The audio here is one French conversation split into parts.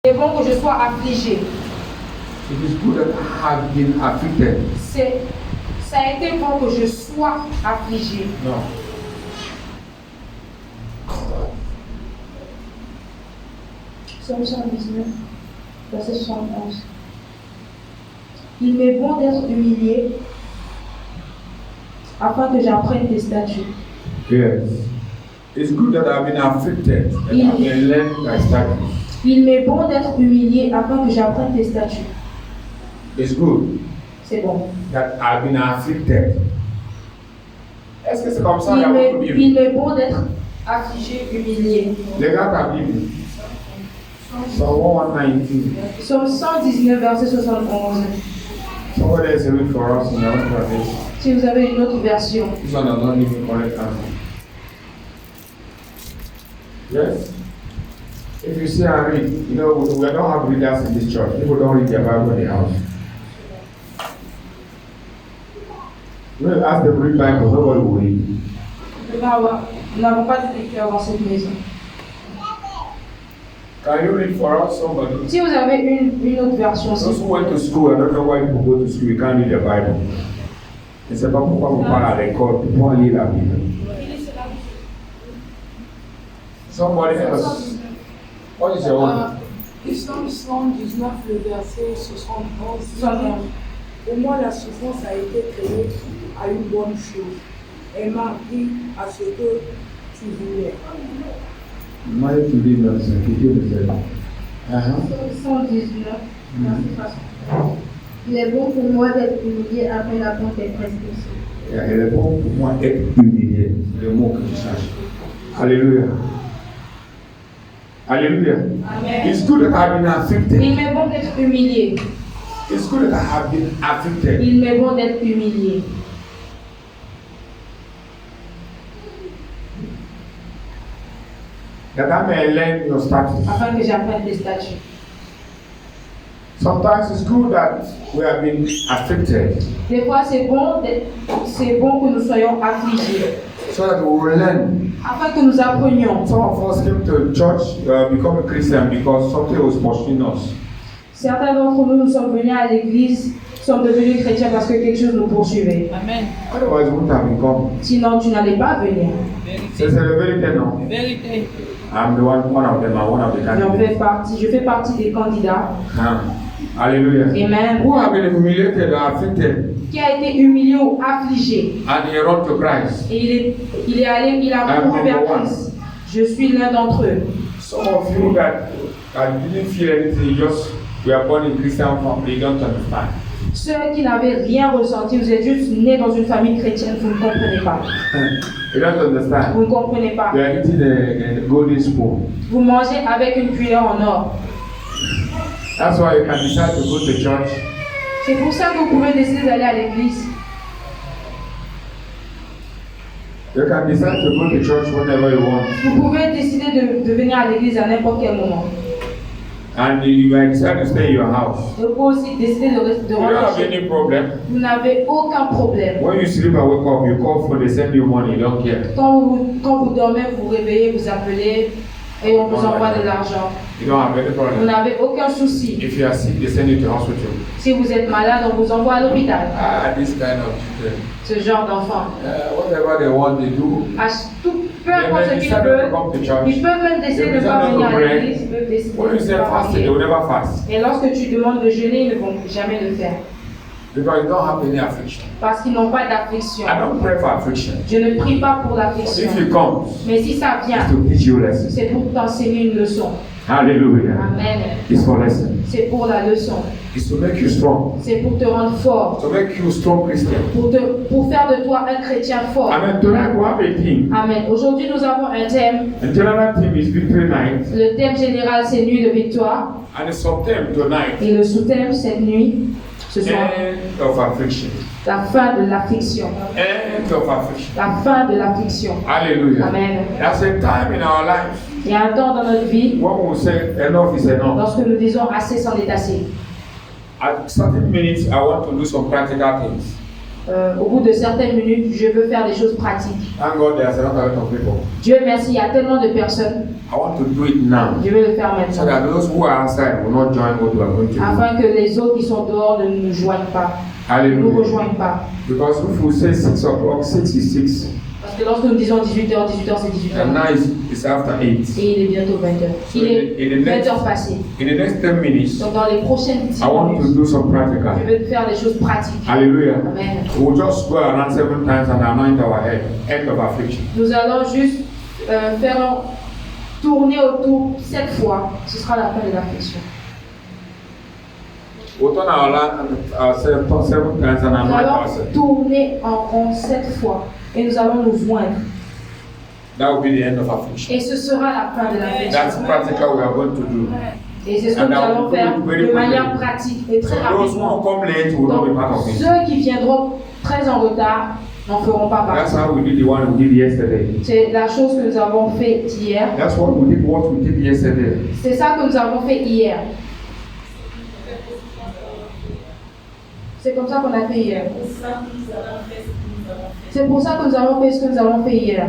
C'est bon que je sois affligé. It is good that I have been afflicted. Ça a été bon que je sois affligé. No. Psaume 119, verset 71. Il m'est bon d'être humilié afin que j'apprenne tes statuts. Yes. It's good that I've been afflicted and I can learn thy statutes. Il m'est bon d'être humilié afin que j'apprenne tes statuts. It's good C'est bon. that I've been afflicted. Est-ce que c'est comme ça qu'il y a beaucoup de Bible? Il m'est bon d'être affligé, humilié. Les gars, ta Bible. Psalm 119. Psaume 119, verset 71. Somebody else read for us in your own translation. Si vous avez une autre version. This one does not even correct answer. Yes? If you say and read, you know, we don't have readers in this church. People don't read their Bible in the house. When you ask them to read Bible, nobody will read. Nous n'avons pas de lecteur dans cette maison. Can you read for us, somebody? Si vous avez une autre version, Those who went to school, I don't know why people go to school, you can't read the Bible. Et c'est pas pourquoi vous parlez à l'école, pour lire la Bible. Somebody else. What is your one? Psaume 119, le verset 71. Pour moi, la souffrance a été créée à une bonne chose. Elle m'a appris à ce que tu voulais. Moi, tu dis dans ce que Dieu me fait. 119, verset 60. Il est bon pour moi d'être humilié après l'apprendre tes prescriptions. Il est bon pour moi d'être humilié. C'est le mot que je cherche. Alléluia. Alléluia. Amen. It's good that I've been afflicted. Il m'est bon d'être humilié. It's good that I have been afflicted. Il m'est bon d'être humilié. That I may learn your statutes. Afin que j'apprenne tes statuts. Sometimes it's good that we have been afflicted. Des fois, c'est bon que nous soyons affligés. So that we will learn. Afin que nous apprenions. Some of us came to church, become a Christian because something was pursuing us. Certains d'entre nous sommes venus à l'église, sommes devenus chrétiens parce que quelque chose nous poursuivait. Amen. Otherwise, we wouldn't have become. Sinon, tu n'allais pas venir. C'est la vérité, non? Vérité. I'm the one of them. I'm one of the candidates. Je fais partie des candidats. Hallelujah. Amen. Who have been humiliated or afflicted Qui a été humilié ou affligé. and he run to Christ? Et il a couru vers Christ. Je suis l'un d'entre eux. Some of you that didn't feel anything, just were born in Christian family, don't understand. Ceux qui n'avaient rien ressenti, vous êtes juste nés dans une famille chrétienne, vous ne comprenez pas. You don't understand. Vous ne comprenez pas. They are eating a golden spoon. Vous mangez avec une cuillère en or. That's why you can decide to go to church. C'est pour ça que vous pouvez décider d'aller à l'église. You can decide to go to church whenever you want. Vous pouvez décider de venir à l'église à n'importe quel moment. And you might decide to stay in your house. Vous pouvez aussi décider de You don't have rentrer. any problem. Vous n'avez aucun problème. When you sleep and wake up, you call for they send you money, you don't care. Quand vous dormez, vous vous réveillez, vous appelez et on vous envoie de l'argent. You don't have any Vous problem. n'avez aucun souci. If you are sick, they send you to hospital. Si vous êtes malade, on vous envoie à l'hôpital. This kind of children. Ce genre d'enfant. Whatever they want, they do. Peu importe ce qu'ils veulent, ils peuvent même décider de ne pas venir à l'église, ils peuvent décider When you de say ne pas fast, they venir. will never fast. Et lorsque tu demandes de jeûner, ils ne vont jamais le faire. Because you don't have any affliction. Parce qu'ils n'ont pas d'affliction. I don't pray for affliction. Je ne prie pas pour But l'affliction. if it comes, Mais si ça it's vient, to teach you a lesson. c'est pour t'enseigner une leçon. Hallelujah. Amen. It's for lesson. C'est pour la leçon. It's to make you strong. C'est pour te rendre fort. To make you a strong Christian. Pour faire de toi un chrétien fort. Amen. Tonight we have a theme. Amen. Aujourd'hui, nous avons un thème. The general theme is Victory Night. Le thème général, c'est Nuit de victoire. And the sub-theme tonight, Et le sous-thème, cette nuit, ce soir, end of affliction. la fin de l'affliction. End of affliction. La fin de l'affliction. Hallelujah. Amen. There's a time in our life Il y a un temps dans notre vie when we say enough is enough. lorsque nous disons assez c'en est assez. At certain minutes, I want to do some practical things. au bout de certaines minutes, je veux faire des choses pratiques. Thank God there's a lot of people. Dieu merci, il y a tellement de personnes. I want to do it now. Je vais le faire So maintenant. that those who are outside will not join what we are going to do. Afin que les autres qui sont dehors ne nous joignent pas. Ne nous Hallelujah. rejoignent pas. Because if we say 6 o'clock, 6 is 6. Parce que lorsque nous disons 18h, 18h c'est 18h. And now it's after 8. Et il est bientôt 20h. Il est 20h passé. In the next 10 minutes, Donc dans les prochaines 10 I want to minutes, do some je practical. vais faire des choses pratiques. Hallelujah. Amen. We'll just go around 7 times and anoint our head. End of affliction. Nous allons juste faire tourner autour 7 fois. Ce sera la fin de l'affliction. We'll turn ourselves 7 times and Nous anoint allons ourselves. tourner en rond 7 fois. Et nous allons nous joindre. That will be the end of affliction. Et ce sera la fin de That's l'affliction. practical we are going to do. Et c'est ce que And nous I will allons do faire it very de manière quickly. pratique et très So those who rapidement. come late will not be part Donc, of it. ceux qui viendront très en retard n'en feront pas That's partie. how we did the one we did yesterday. C'est la chose que nous avons fait hier. That's what we did yesterday. C'est ça que nous avons fait hier. C'est comme ça qu'on a fait hier. C'est pour ça que nous avons fait ce que nous avons fait hier.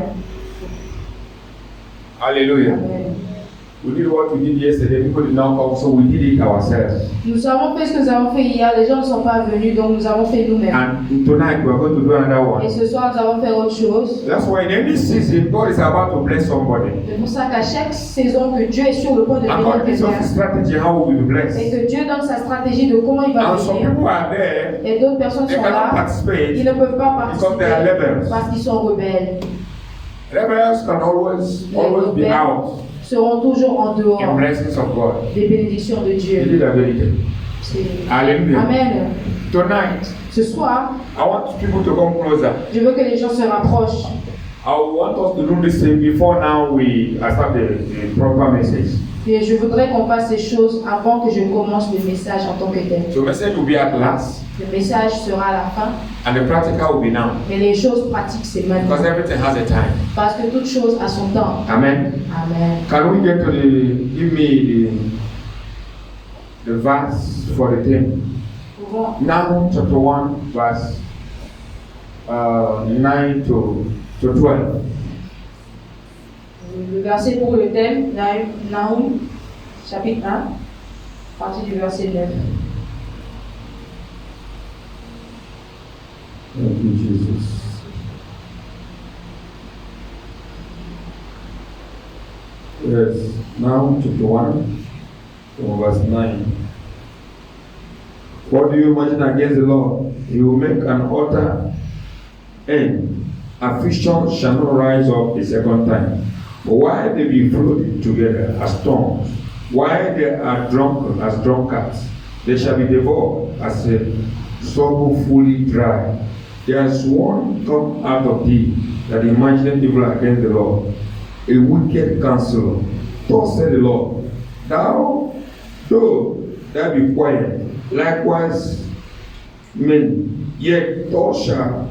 Hallelujah. Amen. We did what we did yesterday. People did not come, so we did it ourselves. Nous avons fait ce que nous avons fait hier. Les gens ne sont pas venus, donc nous avons fait nous-mêmes. And tonight we are going to do another Et one. ce soir, nous allons faire autre chose. That's why in any season, God is about to bless somebody. C'est pour ça qu'à chaque saison que Dieu est sur le point de bénir According to His quelqu'un, strategy, how we will be et blessed. que Dieu donne sa stratégie de comment il va And some bénir, people are there, et d'autres personnes they sont cannot là, ils participate ne peuvent pas because they are participer rebels. parce qu'ils sont rebelles. Rebels can always be out Seront toujours en dehors in blessings of God. des bénédictions de It Dieu. is a verity. C'est- Hallelujah. Amen. Tonight, Ce soir, I want people to come closer. je veux que les gens se rapprochent. I want us to do this thing before now I start the proper message. Et je voudrais qu'on fasse ces choses avant que je commence le message en tant que tel. So message will be at last, Le message sera à la fin, and the practical will be now. mais les choses pratiques, c'est Because maintenant. everything has a time. Parce que toute chose a son temps. Amen. Amen. Can we get to give me the verse for the thing? Pouvons- Nahum chapter 1, verse 9 to 12. Le verset pour le thème, Nahum, chapitre 1, partie du verset 9. Thank you, Jesus. Yes, Nahum chapter 1, from verse 9. What do you imagine against the Lord? He will make an altar, and affliction shall not rise up a second time. But why they be floated together as stones? Why they are drunken as drunkards? They shall be devoured as a sorghum fully dry. There is one come out of thee that imagineth evil against the Lord, a wicked counselor. Thus said the Lord, though thou be quiet, likewise men, yet thou shalt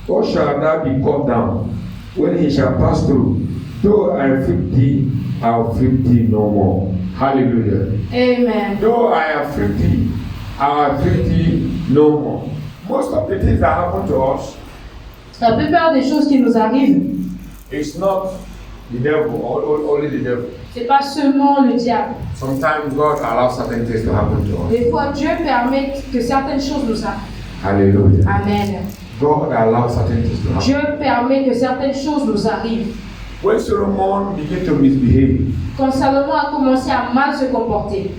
thou be cut down. When he shall pass through, though I afflict thee, I will afflict thee no more. Hallelujah. Amen. Though I afflict thee, I will afflict thee no more. Most of the things that happen to us, La plupart des choses qui nous arrivent, it's not the devil, only the devil. c'est pas seulement le diable. Sometimes God allows certain things to happen to us. Des fois, Dieu permet que certaines choses nous arrivent. Hallelujah. Amen. God allows certain things to happen. Dieu permet que certaines choses nous arrivent. When Solomon began to misbehave, Quand Salomon a commencé à mal se comporter,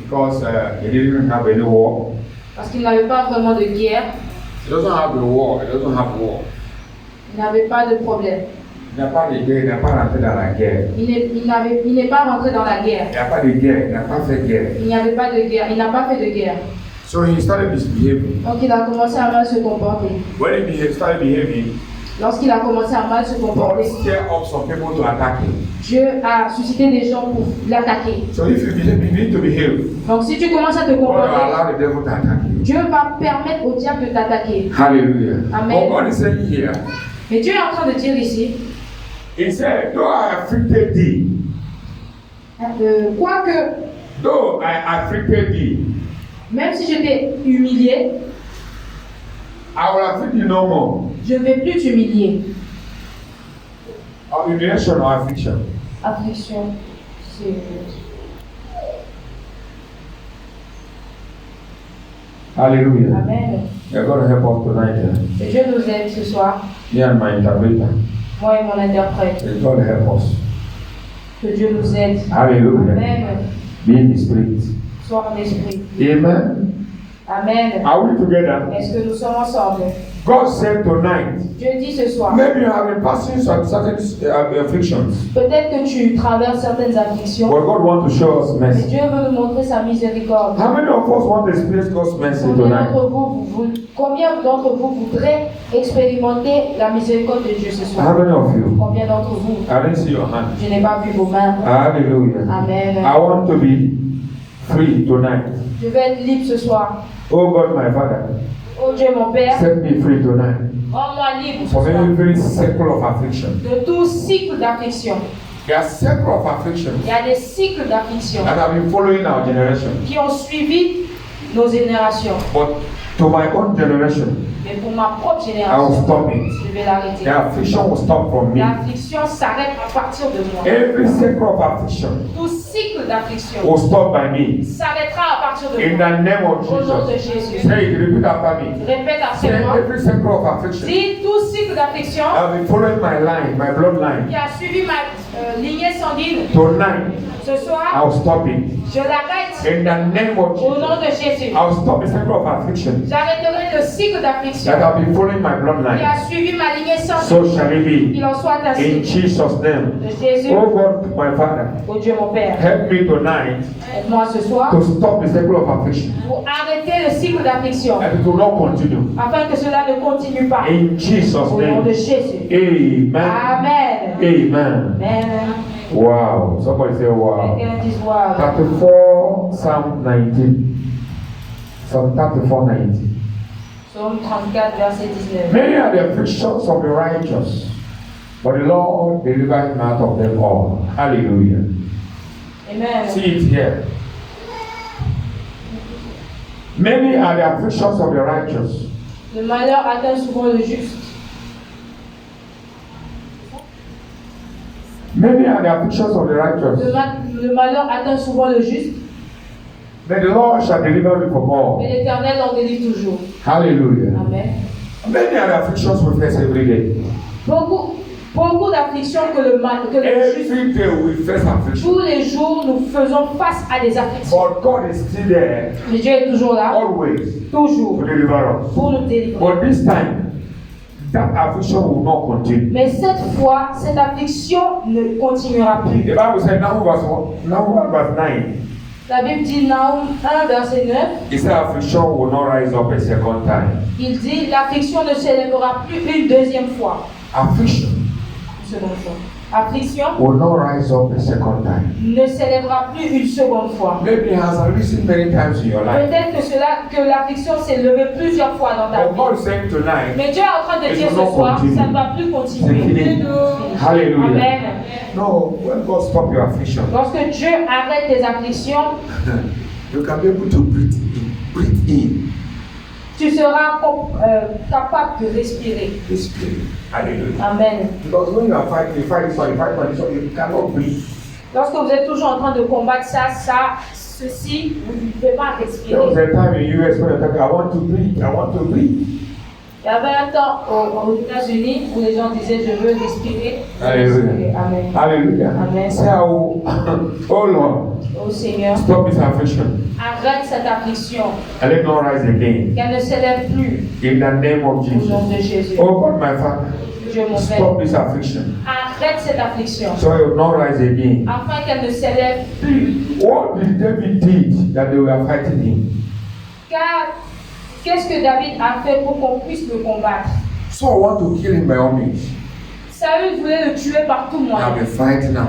because he didn't have any war, parce qu'il n'avait pas vraiment de guerre, he doesn't have the war, he doesn't have war. il n'avait pas de problème. Il n'a pas de guerre, il n'a pas rentré dans la guerre. Il n'est pas rentré dans la guerre. Il n'y a pas de guerre, il n'a pas fait guerre. Il n'y avait pas de guerre. Il n'a pas fait de guerre. So he started misbehaving. Donc il a commencé à mal se comporter. When he started behaving, Lorsqu'il a commencé à mal se God comporter, stirred up some people to attack him. Dieu a suscité des gens pour l'attaquer. So if you begin to behave, Donc si tu commences à te God will comporter, allow the devil to attack you. Dieu va permettre au diable de t'attaquer. Hallelujah. Amen. But God is saying here, Mais Dieu est en train de dire ici, He said, though I afflicted thee, quoique, though I afflicted thee, même si je t'ai humilié, I will afflict you no more. Je ne vais plus t'humilier. Humiliation or affliction. Affliction, c'est... Hallelujah. Amen. You're going to help us tonight. Que Dieu nous aide ce soir, Me and my interpreter. moi et mon interprète. He's going to help us. Que Dieu nous aide. Hallelujah. Amen. Be in the spirit. Sois en esprit. Amen. Amen. Are we together? Est-ce que nous sommes ensemble? God said tonight, Dieu dit ce soir, maybe you have been passing some certain afflictions, peut-être que tu traverses certaines afflictions, but God wants to show us mais mercy. Dieu veut nous montrer sa miséricorde. How many of us want to experience God's mercy tonight? Combien d'entre vous voudraient expérimenter la miséricorde de Dieu ce How soir? many of you? Combien d'entre vous? I didn't see your hand. Je n'ai pas vu vos mains. Hallelujah. Amen. I want to be free tonight. Je vais être libre ce soir. Oh God, my Father, Oh Dieu mon Père, set me free tonight rends-moi libre ce from soir every cycle of affliction. de tout cycle d'affliction. There are cycles of affliction Il y a des cycles d'affliction that have been following our generation. qui ont suivi nos générations. But to my own generation, Mais pour ma propre I will génération, stop it. je vais l'arrêter. The affliction will stop from me. L'affliction s'arrête à partir de moi. Every cycle of affliction Tout cycle d'affliction will stop by me. s'arrêtera à partir de In moi. the name of Au nom de Jesus. Jésus. Say it, repeat after me. Répète Say après moi. every cycle of affliction. Dis tout cycle d'affliction I've been following my line, my bloodline. qui a suivi ma lignée sanguine. Tonight, Ce soir, I'll stop it. je l'arrête In the name of au nom Jesus. de Jésus. I'll stop the cycle of affliction J'arrêterai le cycle d'affliction that have been following my qui bloodline. a suivi ma lignée sanguine. So shall it be. Qu'il en soit In ainsi. Jesus' name. De Jésus, Oh God, my Father, oh Dieu mon Père, help me tonight aide-moi ce soir to stop the cycle of affliction. pour arrêter le cycle d'affliction And it will not continue. afin que cela ne continue pas. In Jesus' Au nom de name. Jésus. Amen. Amen. Amen. Amen. Wow. Somebody say wow. Quelqu'un dise wow. 34, Psalm 19. Psalm 34, 19. Psaume 34, verset 19. Many are the afflictions of the righteous, but the Lord delivered him out of them all. Hallelujah. Amen. See it here. Many are the afflictions of the righteous. Le malheur atteint souvent le juste. Many are the afflictions of the righteous, Le malheur atteint souvent le juste, but the Lord shall deliver him from all. mais l'Éternel en délivre toujours. Hallelujah. Amen. Many are the afflictions we face every day. Beaucoup d'afflictions que le juste. Every day we face affliction. Tous les jours, nous faisons face à des afflictions. But God is still there, Mais Dieu est toujours là, always, toujours, to deliver us. pour nous délivrer. But this time, that affliction will not continue. Mais cette fois, cette affliction ne continuera The plus. Bible said, Nahum verse 9, La Bible dit, Nahum 1, verset 9, it said affliction will not rise up a second time. il dit, l'affliction ne s'élèvera plus une deuxième fois. Affliction Une seconde fois. Affliction will not rise up a second time. ne s'élèvera plus une seconde fois. Maybe it has arisen many times in your life. Peut-être que l'affliction s'est levée plusieurs fois dans ta But vie. God is saying tonight, Mais Dieu est en train de it dire will ce not soir, continue. ça ne va plus c'est continuer. fini. Hallelujah. Amen. No, when God stop your affliction, Lorsque Dieu arrête tes afflictions, you can be able to breathe in. tu seras capable de respirer. This spirit. Hallelujah. Amen. Because when you are fighting, you fight this one, you fight this one, you cannot breathe. Lorsque vous êtes toujours en train de combattre ceci, vous ne pouvez pas There was respirer. a time in US when I thought, I want to breathe, I want to breathe. Il y avait un temps aux États-Unis où les gens disaient je veux respirer. Hallelujah. Amen. Hallelujah. Amen. Say, oh Lord, Ô Seigneur, stop this affliction arrête cette affliction, and let it not rise again. qu'elle ne s'élève plus In the name of au nom Jesus. de Jésus. Oh God, my Father, Dieu mon stop Père, this affliction arrête cette affliction so it will not rise again. afin qu'elle ne s'élève plus. What did David did that they were fighting him? Car qu'est-ce que David a fait pour qu'on puisse le combattre? So I want to kill him by all means. Saül voulait le tuer par tout I've moyen. been fighting now.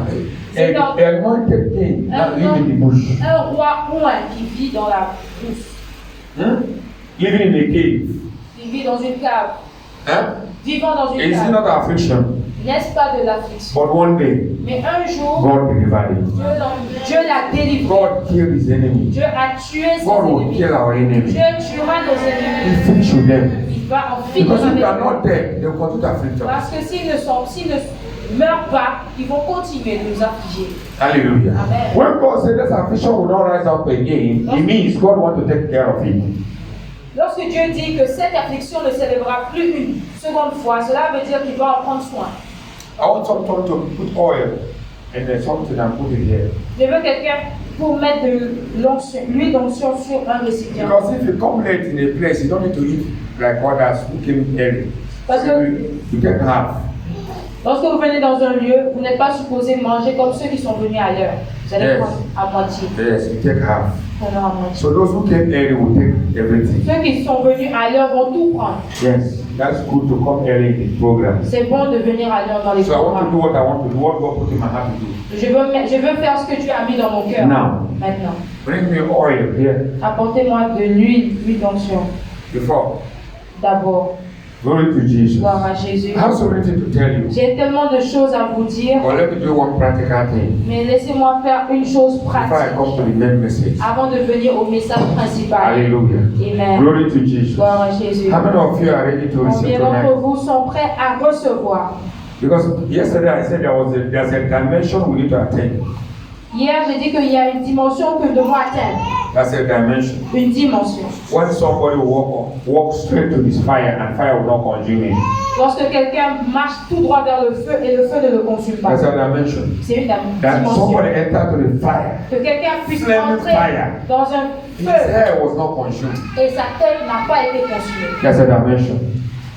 C'est dans- A anointed king that live in the bush. Un roi oint qui vit dans la brousse, Living in a cave. qui vit dans une cave, Huh? vivant dans une Is it cave. not affliction? n'est-ce pas de l'affliction? But one day, Mais un jour, God delivered him. Dieu l'a délivré. God killed his enemy. Dieu a tué ses God will ennemis. kill our enemy. Dieu tuera nos He ennemis. finished with them. Il va en finir Because if avec they are eux. not dead, they will continue to afflict us. Parce que s'ils ne meurent pas, ils vont continuer de nous affliger. Hallelujah. Amen. When God said this affliction will not rise up again, it means God wants to take care of it. Lorsque Dieu dit que cette affliction ne s'élèvera plus une seconde fois, cela veut dire qu'il va en prendre soin. I want someone to put oil and then something and put it here. Je veux quelqu'un pour mettre de l'huile d'onction sur un récipient. Because if you come late in a place, you don't need to eat like others who came early. Parce que You get half. lorsque vous venez dans un lieu, vous n'êtes pas supposé manger comme ceux qui sont venus à l'heure. Vous allez Yes. prendre à moitié. Yes, you take half. Prenons à moitié. So those who came early will take everything. Ceux qui sont venus à l'heure vont tout prendre. Yes, that's good to come early in the program. C'est bon de venir à l'heure dans les So I want to programmes. do what I want to do, what God put in my heart to do. Je veux faire ce que tu as mis dans mon cœur. Now. Maintenant. Bring me oil here Apportez-moi de l'huile d'onction. before. D'abord. Glory to Jesus. Gloire à Jésus. I have so many things to tell you. J'ai tellement de choses à vous dire, But let me do one practical thing mais laissez-moi faire une chose before I pratique come to the main message. avant de venir au message principal. Hallelujah. Amen. Glory to Jesus. Gloire à Jésus. How many of you are ready to receive Combien d'entre tonight? vous sont prêts à recevoir? Because yesterday I said there's a dimension we need to attain. Hier, j'ai dit qu'il y a une dimension que nous devons atteindre. That's a dimension. Une dimension. When somebody walk straight to this fire and fire will not consume him. Lorsque quelqu'un marche tout droit vers le feu et le feu ne le consume pas. That's a dimension. C'est une That dimension. somebody enter to the fire. Que quelqu'un puisse Flaming entrer fire. dans un His feu hair was not consumed. et sa tête n'a pas été consumée. That's a dimension.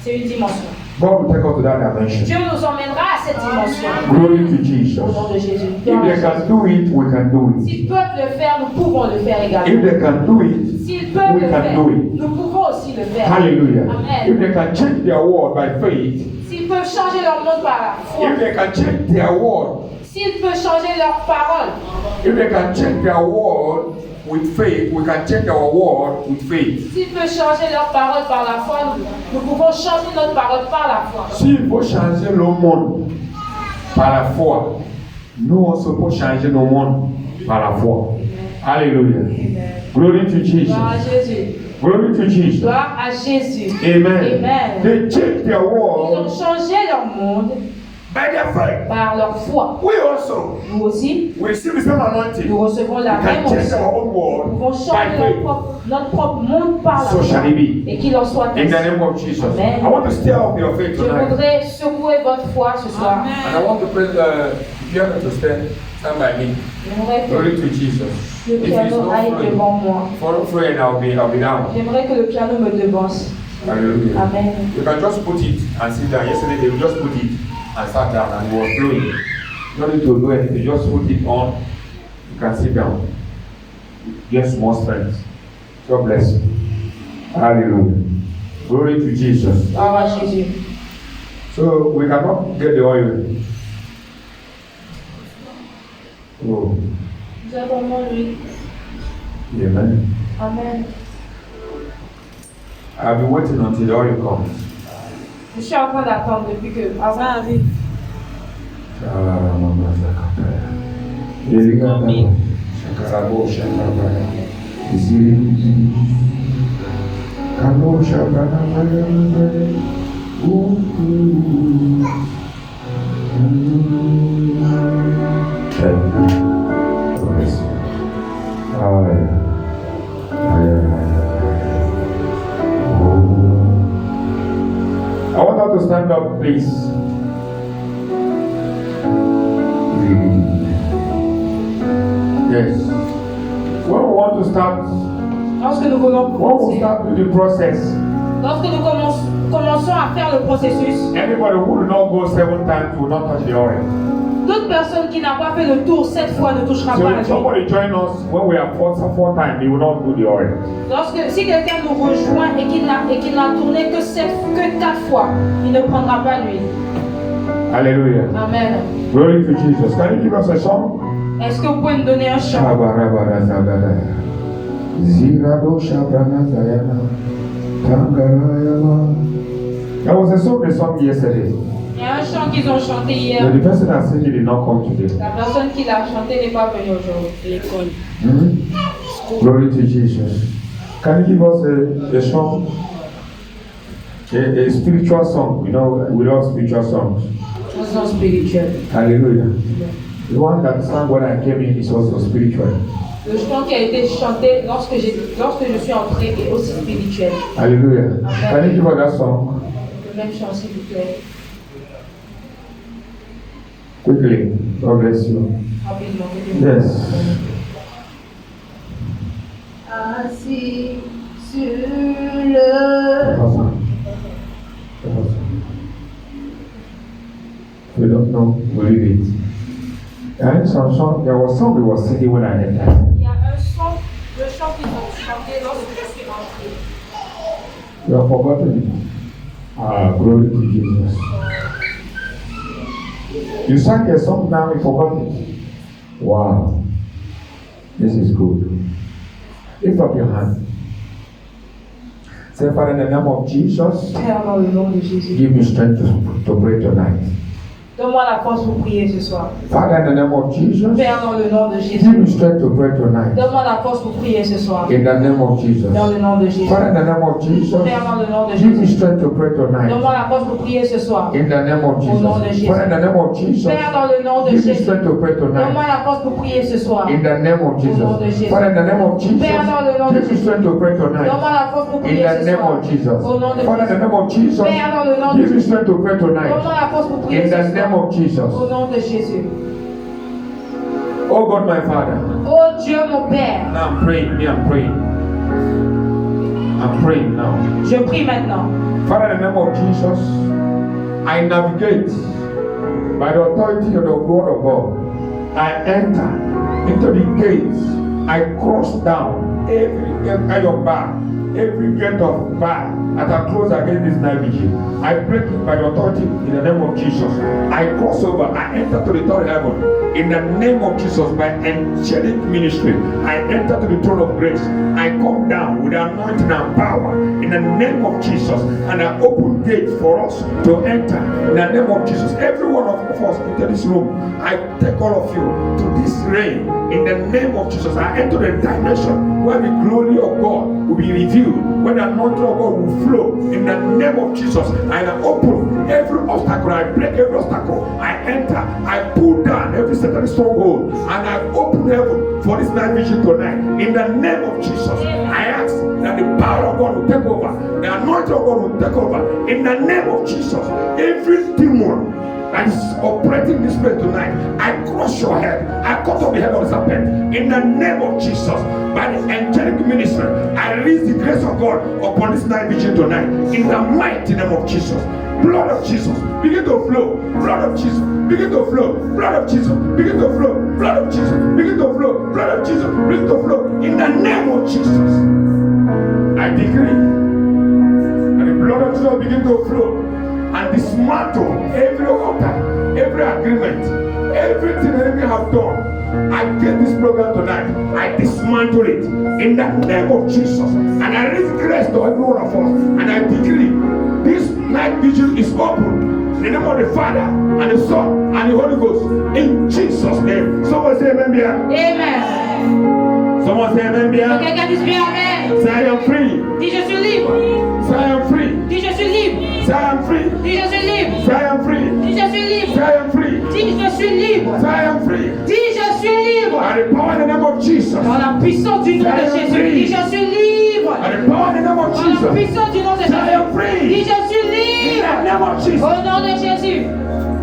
C'est une dimension. God will take us to that dimension. Dieu nous emmènera à cette dimension. Glory to Jesus. Au nom de Jésus. If they can do it, we can do it. S'ils peuvent le faire, nous pouvons le faire If également. they can do it, S'ils peuvent we le can faire, do it. nous pouvons aussi le faire. Hallelujah. Amen. If they can change their world by faith, S'ils peuvent changer leur monde par la foi, if they can change their world, s'ils peuvent changer leur parole, if they can change their world with faith, we can change our world with faith. s'ils peuvent changer leur parole par la foi, nous pouvons changer notre parole par la foi. S'il faut changer le monde par la foi, nous aussi pour changer le monde par la foi. Hallelujah. Glory to Jesus. Gloire à Jésus. Glory to Jesus. Gloire à Jésus. Amen. Amen. They change their Ils ont world changé leur monde by their faith. par leur foi. We also, Nous aussi, we receive the same anointing. nous recevons la We même can change onction. our own Nous world pouvons by changer faith. notre propre monde par la So shall foi. it be. Et qu'il en soit In the ainsi. name of Jesus. Amen. I want to stir up your faith Je tonight. voudrais secouer votre foi ce soir. And I want to pray the piano to stand by me. J'aimerais Glory que to Jesus. le If it's piano not aille flowing, devant moi. follow through and I'll be down. J'aimerais que le piano me devance. Hallelujah. Amen. You can just put it and sit down. Yesterday they just put it and sat down and it was flowing. You don't need to do anything. Just put it on. You can sit down. Get more strength. God bless you. Hallelujah. Glory to Jesus. Gloire à Jésus. So we cannot get the oil. Oh, Nous attendons lui. amen. Amen. I've been waiting until the oil comes. Je suis en train d'attendre depuis que avant arrive. I want her to stand up, please. Yes. When we want to start, Lorsque nous voulons when we start with the process, lorsque nous commençons à faire le processus, anybody who will not go 7 times will not touch the oil. toute personne qui n'a pas fait le tour 7 fois ne touchera So pas à if lui. somebody join us when we are 4 times, he will not do the oil. Si quelqu'un nous rejoint et qu'il n'a tourné que 4 fois, il ne prendra pas l'huile. Hallelujah. Amen. Glory to Jesus. Can you give us a song? Est-ce que vous pouvez nous donner un chant? That was a song they sung yesterday. Il y a un chant qu'ils ont chanté hier. The person that sang it did not come today. La personne qui l'a chanté n'est pas venue aujourd'hui. L'école. Glory to Jesus. Can you give us a song? A spiritual song. You know, we love spiritual songs. Chanson spirituelle. Hallelujah. The one that sang when I came in is also spiritual. Le chant qui a été chanté lorsque je suis entré est aussi spirituel. Hallelujah. Can you give us that song? Le même chant, s'il vous plaît. Quickly. God bless you. Rapidement. Yes. Assis sur le... We don't know, we leave it. And there was song we were singing when I entered. Il y a un chant, le chant qu'ils ont chanté lorsque je suis entré. You have forgotten it. Ah, glory to Jesus. You sang a song now, you forgot it. Wow. This is good. Lift up your hand. Say, Father, in the name of Jesus, Père, dans le nom de Jésus. give me strength to pray tonight. Donne-moi la force pour prier ce soir. Father, in the name of Jesus, Père, dans le nom de give Jésus. me strength to pray tonight. Donne-moi la force pour prier ce soir. In the name of Jesus. Dans le nom de Jésus. Father, in the name of Jesus, Père, dans le nom de give me Jésus. strength to pray tonight. Donne-moi la force pour prier ce soir. In the name of Au nom de Jesus. Jésus. Father, in the name of Jesus, Père, dans le nom de give me Jésus. strength to pray Donne-moi tonight. la force pour prier ce soir. In the name of Au nom de Jesus. Jésus. Father, in the name of Jesus, Père, dans le nom de give me Jésus. strength to pray Donne-moi tonight. la force pour In prier the ce name soir. of Jesus. Au nom de Father, in the Jésus. name of Jesus, Père, dans le nom de give me Jésus. strength to pray tonight. Donne-moi la force pour prier In ce the name soir. of Jesus. Au nom de Jésus. Oh God, my Father. Oh Dieu, mon Père. Now I'm praying. I'm praying. I'm praying now. Je prie maintenant. Father, in the name of Jesus, I navigate by the authority of the word of God. I enter into the gates. I cross down every iron bar, every gate of bar that are closed against this night vigil. I break it by the authority in the name of Jesus. I cross over. I enter to the third heaven. In the name of Jesus, by angelic ministry, I enter to the throne of grace. I come down with anointing and power in the name of Jesus, and I open gates for us to enter in the name of Jesus. Every one of us into this room, I take all of you to this reign in the name of Jesus. I enter the dimension where the glory of God will be revealed, where the anointing of God will flow in the name of Jesus. And I open every obstacle, I break every obstacle, I enter, I pull down every satanic stronghold, and I open heaven for this night vision tonight. In the name of Jesus, I ask that the power of God will take over, the anointing of God will take over. In the name of Jesus, every demon that is operating this place tonight, I crush your head. I cut off the head of the serpent. In the name of Jesus, by the angelic ministry, I release the grace of God upon this night vision tonight. In the mighty name of Jesus. Blood of Jesus, begin to flow. Blood of Jesus, begin to flow. Blood of Jesus, begin to flow. Blood of Jesus, begin to flow. Blood of Jesus, begin to flow. In the name of Jesus, I decree that the blood of Jesus begin to flow and dismantle every altar, every agreement, everything the enemy have done. I get this program tonight. I dismantle it in the name of Jesus, and I release grace to every one of us. And I decree this night vigil is open in the name of the Father and the Son and the Holy Ghost. In Jesus' name. Someone say amen. Amen. Someone say amen. Quelqu'un dise bien amen. Say I am free. Dis je suis libre. Say I am free. Dis je suis libre. Say I am free. Dis je suis libre. Say I am free. Dis je suis Say libre. I am free. Dis je suis libre. Say I am free. Dis je suis libre. By the power in the name of Jesus. Dans la puissance du nom de Jésus. Dis je suis libre. By the power in the name of Dans la Jesus. puissance du nom de Say I am Jésus. free. Dis je suis In the libre. name of Jesus. Au nom de Jésus.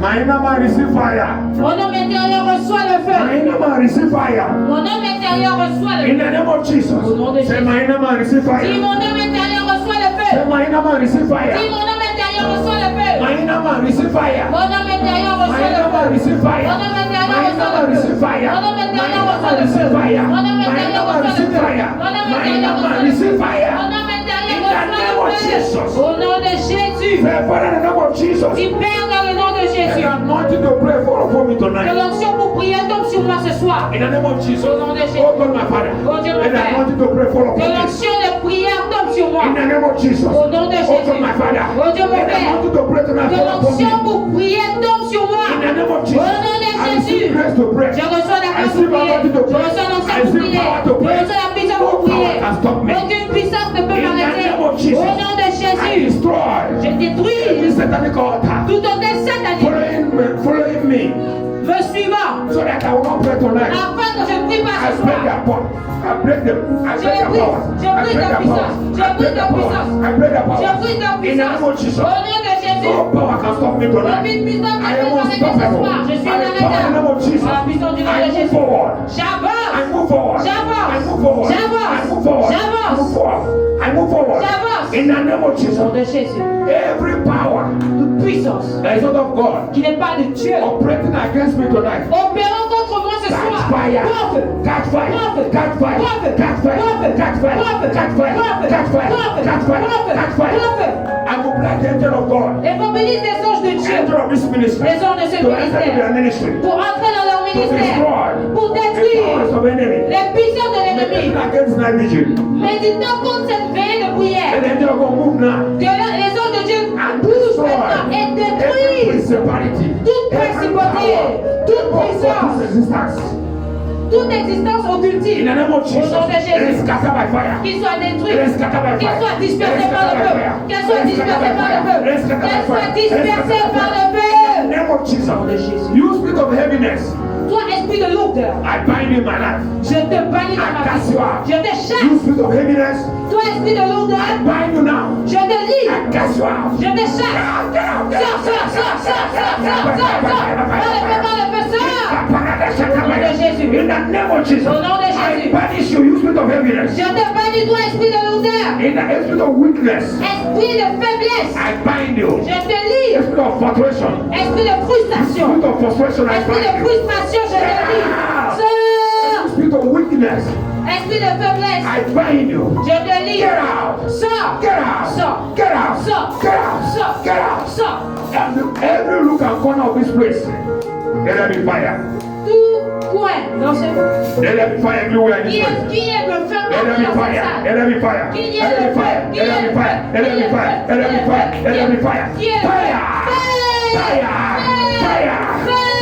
My inner man receive fire. Mon homme intérieur reçoit le My feu. inner man receive fire. Mon homme intérieur reçoit le In feu. the name of Jesus. Au nom de Say Jésus. my inner man receive Dis fire. mon homme intérieur reçoit le Say feu. my inner man receive Dis fire. mon homme intérieur reçoit le feu. My inner man receive fire. Mon homme intérieur My reçoit le inner man feu. receive fire. Mon homme intérieur My inner reçoit man le feu. receive fire. Mon homme My intérieur inner reçoit man le receive feu. fire. Mon homme My intérieur inner man reçoit le receive feu. fire. Mon homme My intérieur inner man reçoit le receive feu. fire. Mon homme intérieur In the name of reçoit le feu. Jesus. Au nom de Jésus. Say Father in the name of Jesus. Dis Père dans le nom de And Jésus. the anointing to pray for me Que tonight. l'onction pour prier tombe sur moi ce soir. In the name of Jesus. Au nom de Jésus. Oh God, my Father. Oh Dieu, mon And the Père. anointing to pray for Que me. l'onction de prière tombe sur moi. foi. In the name of Jesus. Au nom de Oh Jésus. God, my Father. Oh Dieu mon Let the Père. mountain to pray tonight Que fall upon me. l'onction pour prier tombe sur moi. In the name of Au Jesus. nom de I receive Jésus. grace to pray. Je reçois la I grâce receive pour prier. authority to Je pray. reçois I l'onction pour receive prier. power to Je pray. reçois la puissance No pour prier. power can stop me. Aucune puissance ne peut In the m'arrêter. name of Jesus. Au nom de I Jésus. destroy Je every détruis satanic altar tout hôtel satanique following me me suivant so that I will not pray tonight. afin que je ne prie pas I ce break soir. their power. I break them. I Je break their brise. power. Je I brise break ta their power. puissance. Je I brise break ta their power. puissance. I break their power. Je brise ta In the puissance. name of Jesus. Au nom de Jésus. No power can stop me tonight. Aucune puissance ne I peut am m'arrêter ce unstoppable. soir. Je suis By the power in the name of inarrêtable. Jesus. Par la puissance du nom I de move Jésus. forward. J'avance. I move forward. J'avance. I move forward. J'avance. I move forward. J'avance. I move forward. I move forward. J'avance. In the name of Au nom Jesus. de Jésus. Every power Toute puissance that is not of God qui n'est pas de Dieu operating against me tonight. opérant contre moi ce Catch soir. fire. Prends feu. Catch fire. Prends feu. Catch fire. Prends feu. Catch fire. Prends feu. Catch fire. Prends feu. Catch fire. Prends feu. Catch fire. Prends feu. Catch fire. Prends feu. Catch fire. Prends feu. I will black the angel of God. Et mobilise les anges de Dieu, Angel of this ministry. les anges de ce To enter into their ministère, ministry. pour entrer dans leur To ministère, destroy pour the détruire powers of enemy. les puissances de Meditation l'ennemi. against night vigil. Méditant contre cette veillée de Let prière, the angel of God move now. que les anges de Dieu And bougent destroy maintenant et every détruisent principality. toute Every principauté, power. toute Every puissance, resistance. toute existence In occultive, the name of au Jesus. nom de It is Jésus, scattered by fire. qu'il soit détruit, It is scattered by qu'il fire. soit It is dispersé par scattered le by feu, fire. qu'elle soit It is dispersée scattered par by le fire. It is feu, scattered qu'elle by soit fire. It is dispersée scattered by par fire. le In the feu. name of Jesus. Au nom de Jésus. You spirit of heaviness, Toi, esprit de lourdeur, I bind you in my life. je te bannis dans ma vie. Je te chasse. You spirit of heaviness, Toi, esprit de I lourdeur, bind you now. je te lis. I cast you out. Je te chasse. Get out, get out, get out. Sors. Par le feu, sors. In the name of Jesus, Au nom de I Jésus. banish you, you spirit of heaviness. Je te bannis, toi, esprit de lourdeur, In the spirit of weakness, esprit de faiblesse. I bind you. Je te lis. Spirit of frustration, Esprit de frustration. spirit of frustration, I Esprit de bind you. frustration, je te lis. Sors. Spirit of weakness, Esprit de faiblesse, I bind you. je te lis. Get out. Sors. Get out. Sors. Get out. Sors. Get out. Sors. Get out. Sors. Every look and corner of this place, let there be fire. Tout coin dans ce Let there be fire everywhere in this place. qui est le feu Let there be dans cette fire. salle. Let there be fire. Qu'il y ait Let there le be fire. feu. Let there be fire. Let there be fire. Let there be fire. Let there be fire. Qu'il y ait le Fire. feu. Fire. Fire.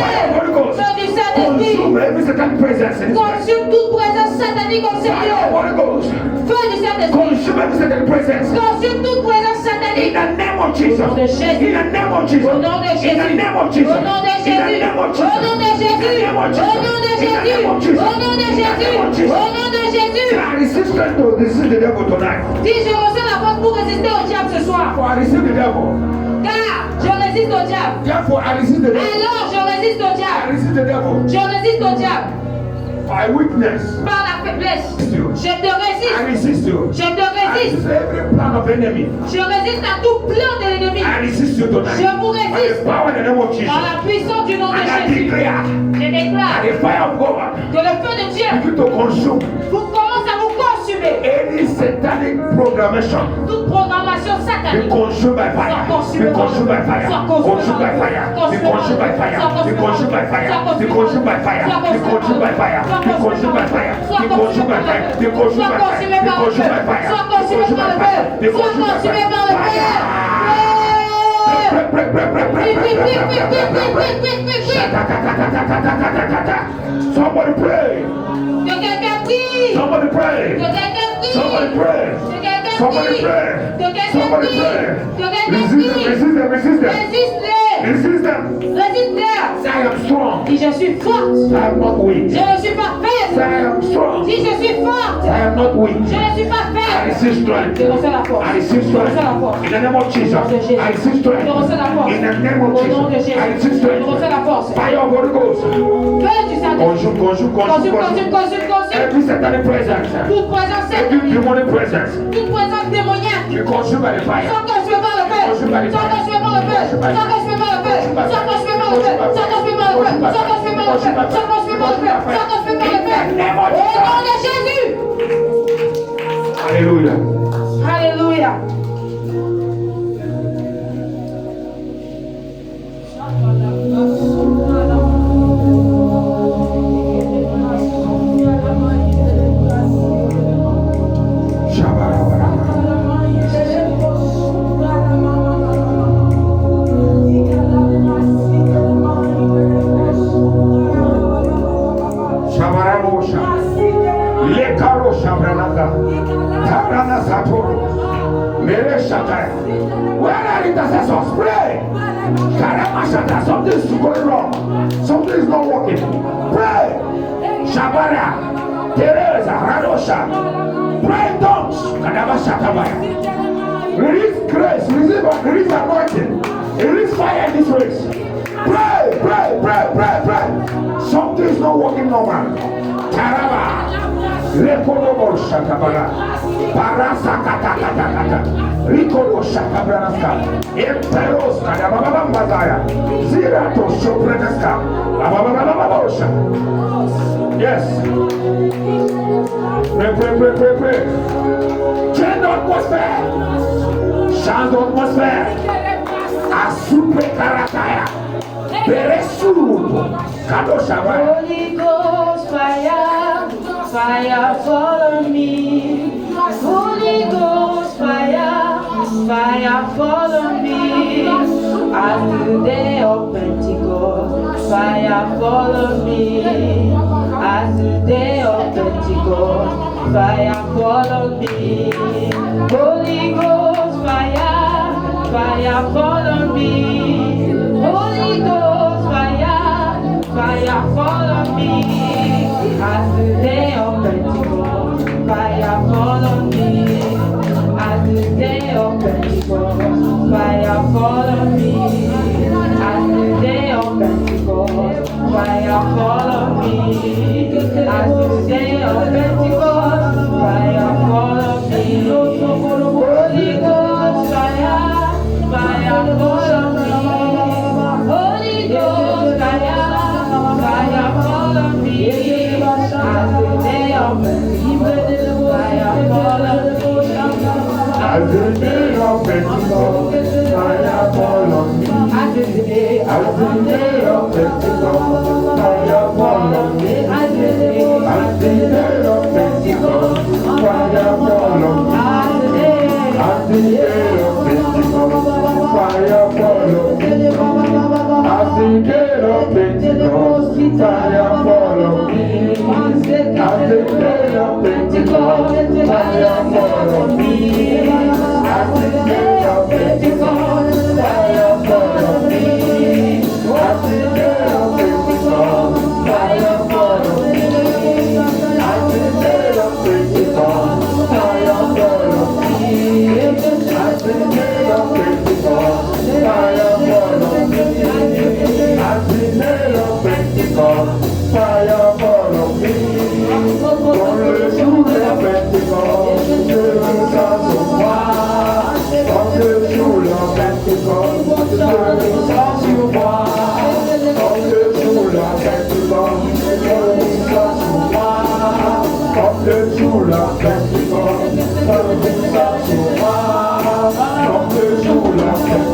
Fire. Holy Ghost. Feu du Saint-Esprit. Consume every satanic presence in this place. Consume toute présence satanique en ce Fire. lieu. Holy Ghost. Feu du Saint-Esprit. Consume every satanic presence. Consume toute présence In satanique. the name of Jesus. Au nom de Jésus. In the name of Jesus. Au nom de In the Jésus. name of Jesus. Au nom de In the Jésus. name of Au Jesus. nom de Jésus. In the name of Au Jesus. nom de In the Jésus. name of Jesus. Au nom de In the Jésus. name of Jesus. Au nom de Jésus. I resist strength to resist the devil tonight. Dis, je reçois la force pour résister au diable ce soir. For I resist the devil. Car je résiste au diable. Therefore I resist the devil. Alors je résiste au I diable. resist the devil. Je résiste au diable. By weakness. Par la faiblesse. You. Je te I résiste. resist you. Je te I résiste. resist every plan of enemy. Je résiste à tout plan de l'ennemi. I resist you tonight. Je vous By résiste. the power in the name of Jesus. Par la puissance du nom de And I Jésus. declare Je déclare that the fire of God que le feu de Dieu begin to consume vous commence à vous consumer. any satanic programmation. Toute programmation Be satanique. consumed by fire. Be consumed by fire. Consumed by fire. Be consumed by fire. Be consumed by fire. Be consumed by fire. Be consumed by fire. Be consumed by fire. Be consumed by fire. Be consumed by fire. Be consumed by fire. Sois consumé par le feu. Be Sois consumed by consumé fire. par le feu. Break, break, break, break, break, break, break, break, break, break, break. Somebody pray. Que quelqu'un prie. Somebody pray. Que quelqu'un prie. Somebody pray. Que quelqu'un Somebody prie. pray. Que quelqu'un Somebody prie. pray. Que quelqu'un Resist them, prie. resist them, resist them. Résiste-les. Resist them. Résiste-les. Say I am strong. Si je suis forte. I am not weak. Je ne suis pas Say faible. I am strong. Si je suis forte. I am not weak. Je ne suis pas I faible. receive strength. Je reçois la force. I receive Je reçois la strength. force. In the name of Jesus. I receive strength. Je reçois la force. In the name of Au nom de Jesus. Jésus. I receive Je reçois strength. la force. Fire of Holy Ghost. Feu du Saint-Esprit. Consume, consume, consume, consume. Every satanic presence. Toute présence Every satanique. demonic presence. Toute présence démoniaque. Be consumed by the fire. Sois consumé par le feu. Sois consumé par le feu. Sois consumé par le feu. Sois consumé par le feu. Sois consumé par le feu. Sois consumé par le feu. Sois consumé par le feu. Sois consumé par le feu. Au nom de Jésus. Alléluia. Alléluia. Tarana Satoro. Mere Shataya. Where are intercessors? Pray. Karama Shata. Something is going wrong. Something is not working. Pray. Shabara. Teresa. Radosha. Pray in tongues. Kadama Shatabaya. Release grace. Release anointing. Release fire in this race. Pray, pray, pray, pray, pray. Something is not working normal. Taraba. Rekodobo Shatabara. Parasa kata kata kata. Rikodo Shatabraska. Emperos Kadababambazaya. Zirato Shopreneska. Babababababosha. Yes. Pray, pray, pray, pray, pray. Change the atmosphere. Change the atmosphere. Asupe karataya. Beresu. Kadoshawa. Holy Ghost fire, fire follow me. Holy Ghost fire, fire follow me. As the day of Pentecost, fire follow me. As the day of Pentecost, fire follow me. Holy Ghost fire, fire follow me. Holy Ghost fire, fire follow me. As the day of Pentecost, fire follow me. As the day of Pentecost, fire follow me. As the day of Pentecost, fire follow me. As the day of Pentecost, fire follow me. Holy Ghost fire, fire follow me. Holy Ghost fire, fire follow me. As the day of Pentecost, fire follow me. As the day of Pentecost, fire follow me. As the day As the day of Pentecost, fire follow me. as the day As the day of Pentecost, fire follow me. as the day As the day of Pentecost, fire follow me. As the day of Pentecost, fire follow me. As the day of Pentecost, fire follow me. As the day of Pentecost, fire follow me. As the day of Pentecost, fire follow me. As the day of Pentecost, fire follow me. As the day of Pentecost, fire follow me. As the day of Pentecost, fire follow me. Con le sue Pentecost, Jerusalem soir. Con le sue Pentecost, Jerusalem soir. Con le sue Pentecost, Jerusalem soir. Con le sue Pentecost, Jerusalem soir. Con le sue Pentecost,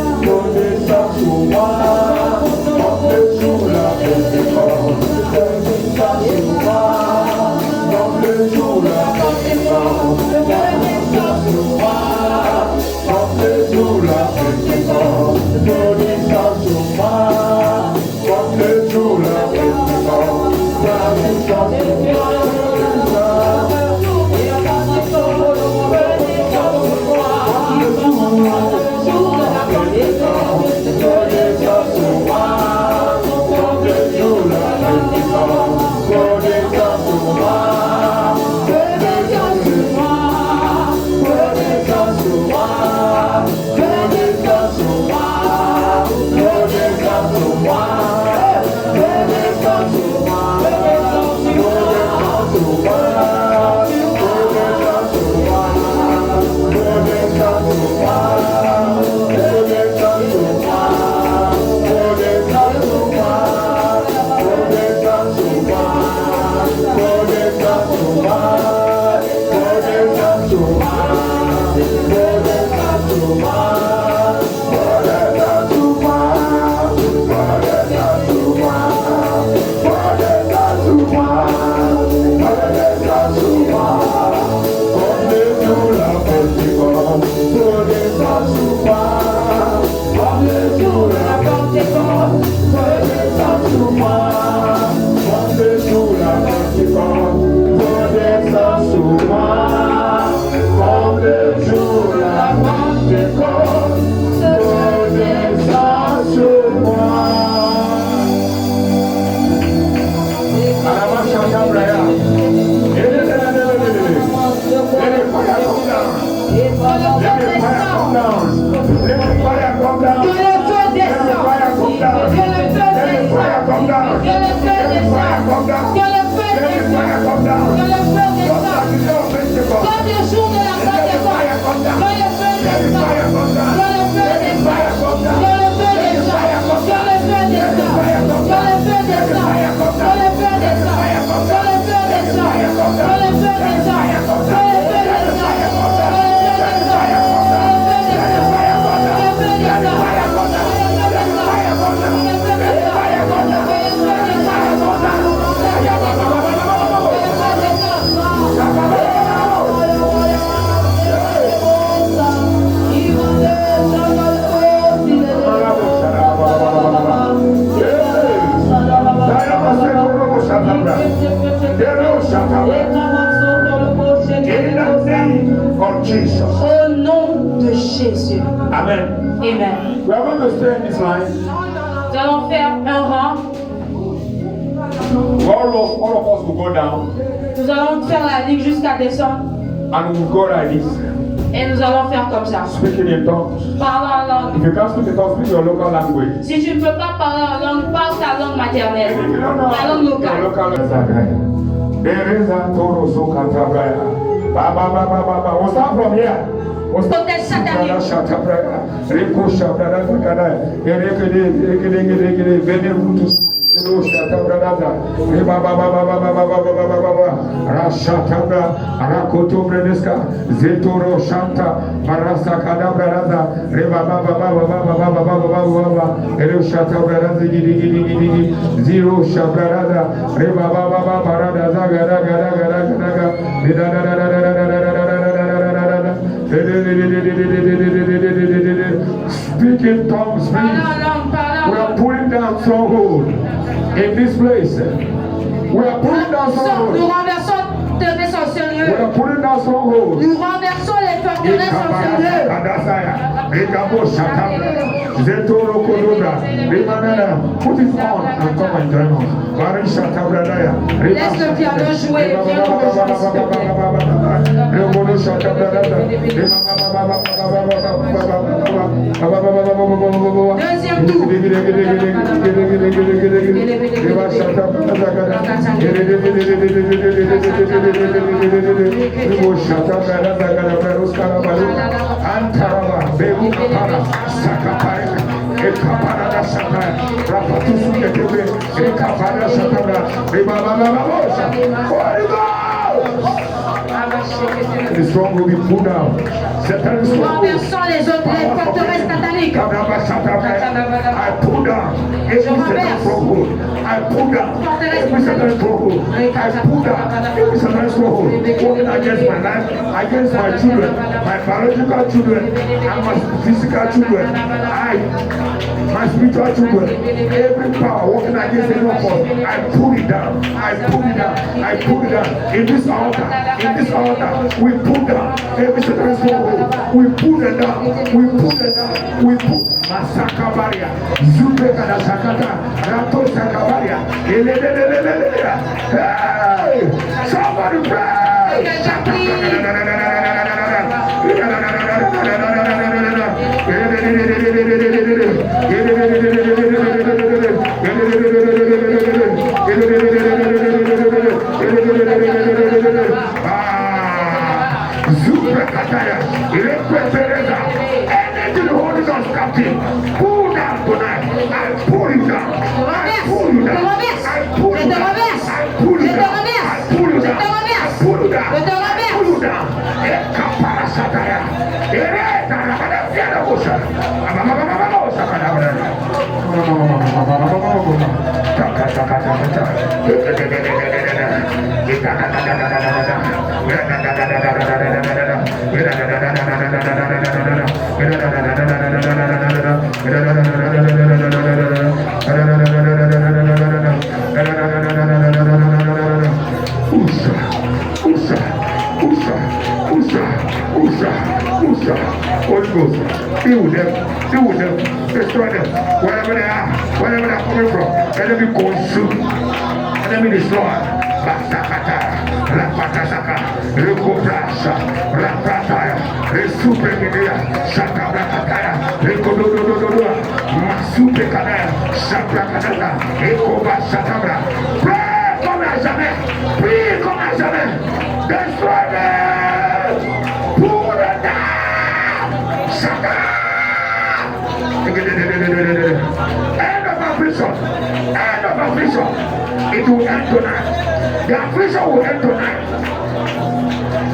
Jerusalem soir. Con le sue Pentecost, Jerusalem soir. Con le sue Pentecost, Jerusalem soir. Con le sue Pentecost, Jerusalem soir. Con le sue Pentecost, Jerusalem soir. Jesus. Au nom de Jésus. Amen. Amen. We are going to stay in this line. Nous allons faire un rang. All of us will go down Nous allons faire la ligne jusqu'à descendre. and we will go like this. Et nous allons faire comme ça. Speaking in tongues. Parlons en langue. If you can't speak in tongues, speak your local language. Si tu ne peux pas parler en langue, parle ta langue maternelle. And if you don't know La how to langue speak your locale. local language, there is a Toro Sokatabraya. Ba ba ba ba ba ba. We'll start from here. We'll start. Hôtel satanique. Shatabraya. Rico Shabrada Zakada. Erekede. Venez-vous tous. Rashatabra, Rakoto Bredeska, Zetoro Shanta, Marasa Kadabrada, Reba Baba, Eroshata Brada, Zero Shabrada, Reba Baba, Barada Zagada, Speak in tongues, Parlons please. en langue, parlons We en are langue. pulling down stronghold in this place. We are pulling down Nous stronghold. renversons tes sorcelleries. We are pulling down stronghold. Nous renversons les forteresses sorcelleries. Put it on and come and join us. Laisse le piano jouer et viens nous rejoindre, s'il te plaît. Deuxième tour. The strong will be pulled down. Satan is Nous strong. renversons les autres, les forteresses sataniques. I pull down every Satan stronghold. I pull down every Satan stronghold. I pull down every Satan stronghold. Working against my life, against my children, my biological children, and my physical children. My spiritual children, every power working against any of us, I pull it down. I pull it down. I pull it down. In this altar, we pull down every Satan stronghold. We pull it down. We pull it down. We pull. Masakabaria, Zubeka da Sakata, Rato Sakabaria, hey, somebody pray. Zubekataya, Repetereza, anything holding us captive, pull down tonight. I pull you down. I pull you down. I pull you down. I pull you down. I pull you down. I pull you down. I pull you down. Ekapara sataya. Ereta rabada fiada bosha. Mama bosha kadabra. Taka taka taka. Holy Ghost, be with them, destroy them, wherever they are coming from, let them be consumed, let them be destroyed. Basakata, Rapatasaka, Rekobrasha, Rapataya, Resupremedia, Shatabrakataya, Rekodododododoa, Masupekana, Shaprakatata, Ekoba Shatabra. Prie comme à jamais, prie comme à jamais, destroy them, pour the down, Shata. End of affliction, end of affliction, it will end tonight. The affliction will end tonight.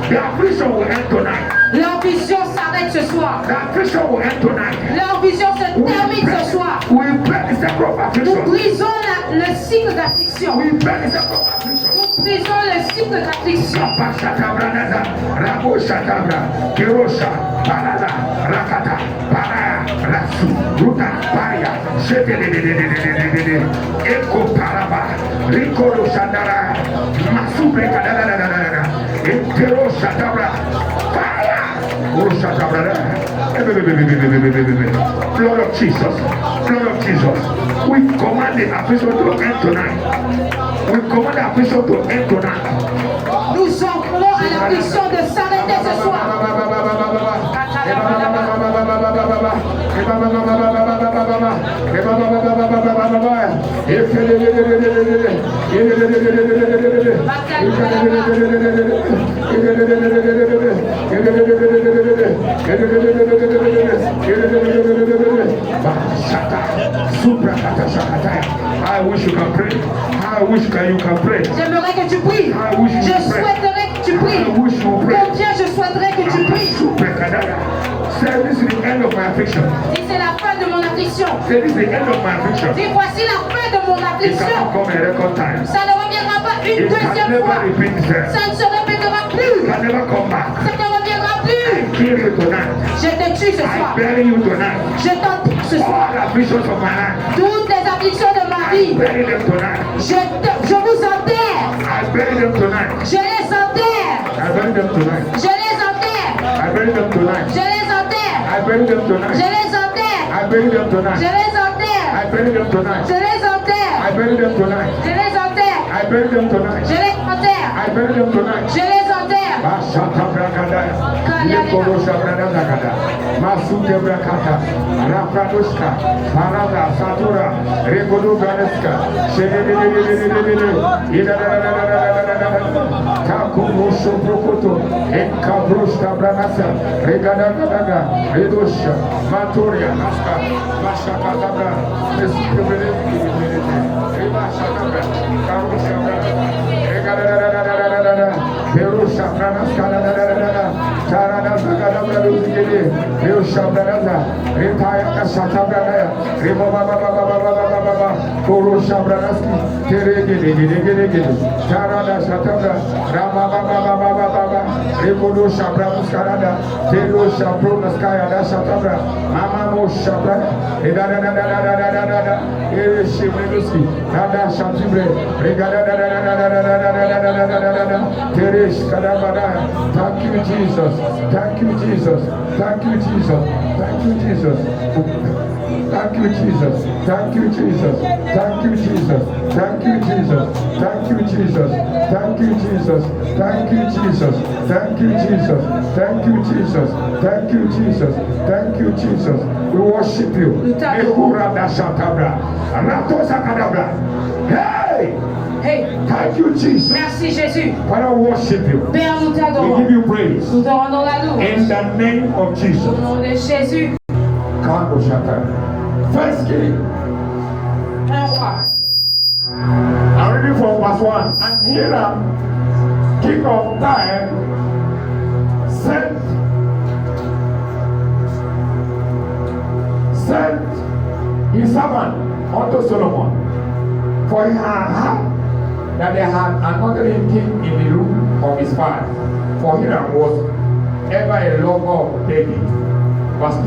The affliction will end tonight. Leur vision s'arrête ce soir. The affliction will end tonight. Leur vision se termine ce soir. We break the cycle of Nous affliction. brisons le cycle d'affliction. We break the cycle of affliction. Nous brisons le cycle d'affliction. Rapa Shatabra Naza, Rabo Shatabra, Kirosha, Parada, Rakata, Paraya, Rasu, Ruta, Paria, Shete, Eko Paraba, Rico Shandara, Masubre Kadada, Intero Shatabra, Fire, Blood of Jesus. Blood of Jesus. We command the affliction to end tonight. We command the affliction to end tonight. Nous appelons à l'affliction de s'arrêter ce soir. I wish you can pray. I wish you can pray. J'aimerais que tu pries. Je souhaiterais que tu pries. Combien je souhaiterais que tu pries. Say, this is the end of my affliction. Dis, c'est la fin de mon affliction. Say, this is the end of my affliction. Dis, voici la fin de mon It affliction. cannot come in record time. Ça ne reviendra pas une It can deuxième never fois. repeat itself. Ça ne se répétera It plus. can never come back. Ça ne reviendra plus. I kill you tonight. Je te tue ce soir. I bury you tonight. Je t'enterre ce soir. All afflictions of my life. Toutes les afflictions de ma I vie. bury them tonight. Je vous enterre. I bury them tonight. Je les enterre. I bury them tonight. Je les enterre. I bury them tonight. Je les enterre. I bury them tonight. Je les enterre. I bury them Je tonight. les enterre. I bury them tonight. Je les enterre. I bury them tonight. Je les enterre. I bury them tonight. Je les enterre. I bury them tonight. Je les enterre. Bashata brakada, Yekorosha brakada, Masute brakata, Rapradushka, Parada, Satura, Rekodu braneska, Kakurusho brokoto, Enkabrushka branasa, Regada, Redusha, Maturia, Naska, Mashaka tabra, Mesute Rebashaka, Karusha Regada, Perusha Pranaskala, Tarana Zagadabra Luzigede, Perusha Branaza, Retaya Satabranaya, Rebaba, Korusha Branaski, Terege, Tarana Satabra, Rama Baba, Rekodusha Bramuskarada, Terusha Pronaskaya, Satabra, Mama Moshabra, Edada, Ereshiminuski, Nada Shatibre, Regada. Thank you, Jesus. Thank you, Jesus. Thank you, Jesus. Thank you, Jesus. Thank you, Jesus. Thank you, Jesus. Thank you, Jesus. Thank you, Jesus. Thank you, Jesus. Thank you, Jesus. Thank you, Jesus. Thank you, Jesus. Thank you, Jesus. Thank you, Jesus. Thank you, Jesus. We worship you. Hey! Hey, Thank you, Jesus. merci Jésus. Father, worship you. Père, nous We t'adorons. give you praise. Nous te rendons la louange. In the name of Jesus. Au nom de Jésus. First King. Un roi. I'm reading from verse 1. And Hiram, king of Tyre, sent his servant unto Solomon, for he had heard that they had anointed him king in the room of his father. For Hiram was ever a lover of David. Verse 2.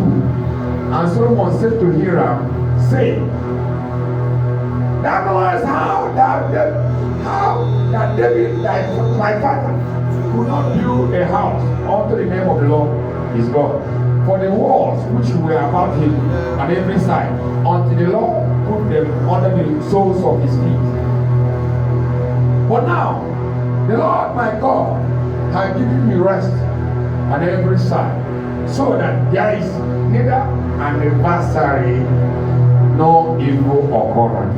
And Solomon said to Hiram, saying, Thou knowest how that David, my father, could not build a house unto the name of the Lord his God. For the walls which were about him on every side, until the Lord put them under the soles of his feet. But now, the Lord my God has given me rest on every side, so that there is neither an adversary nor evil occurrence.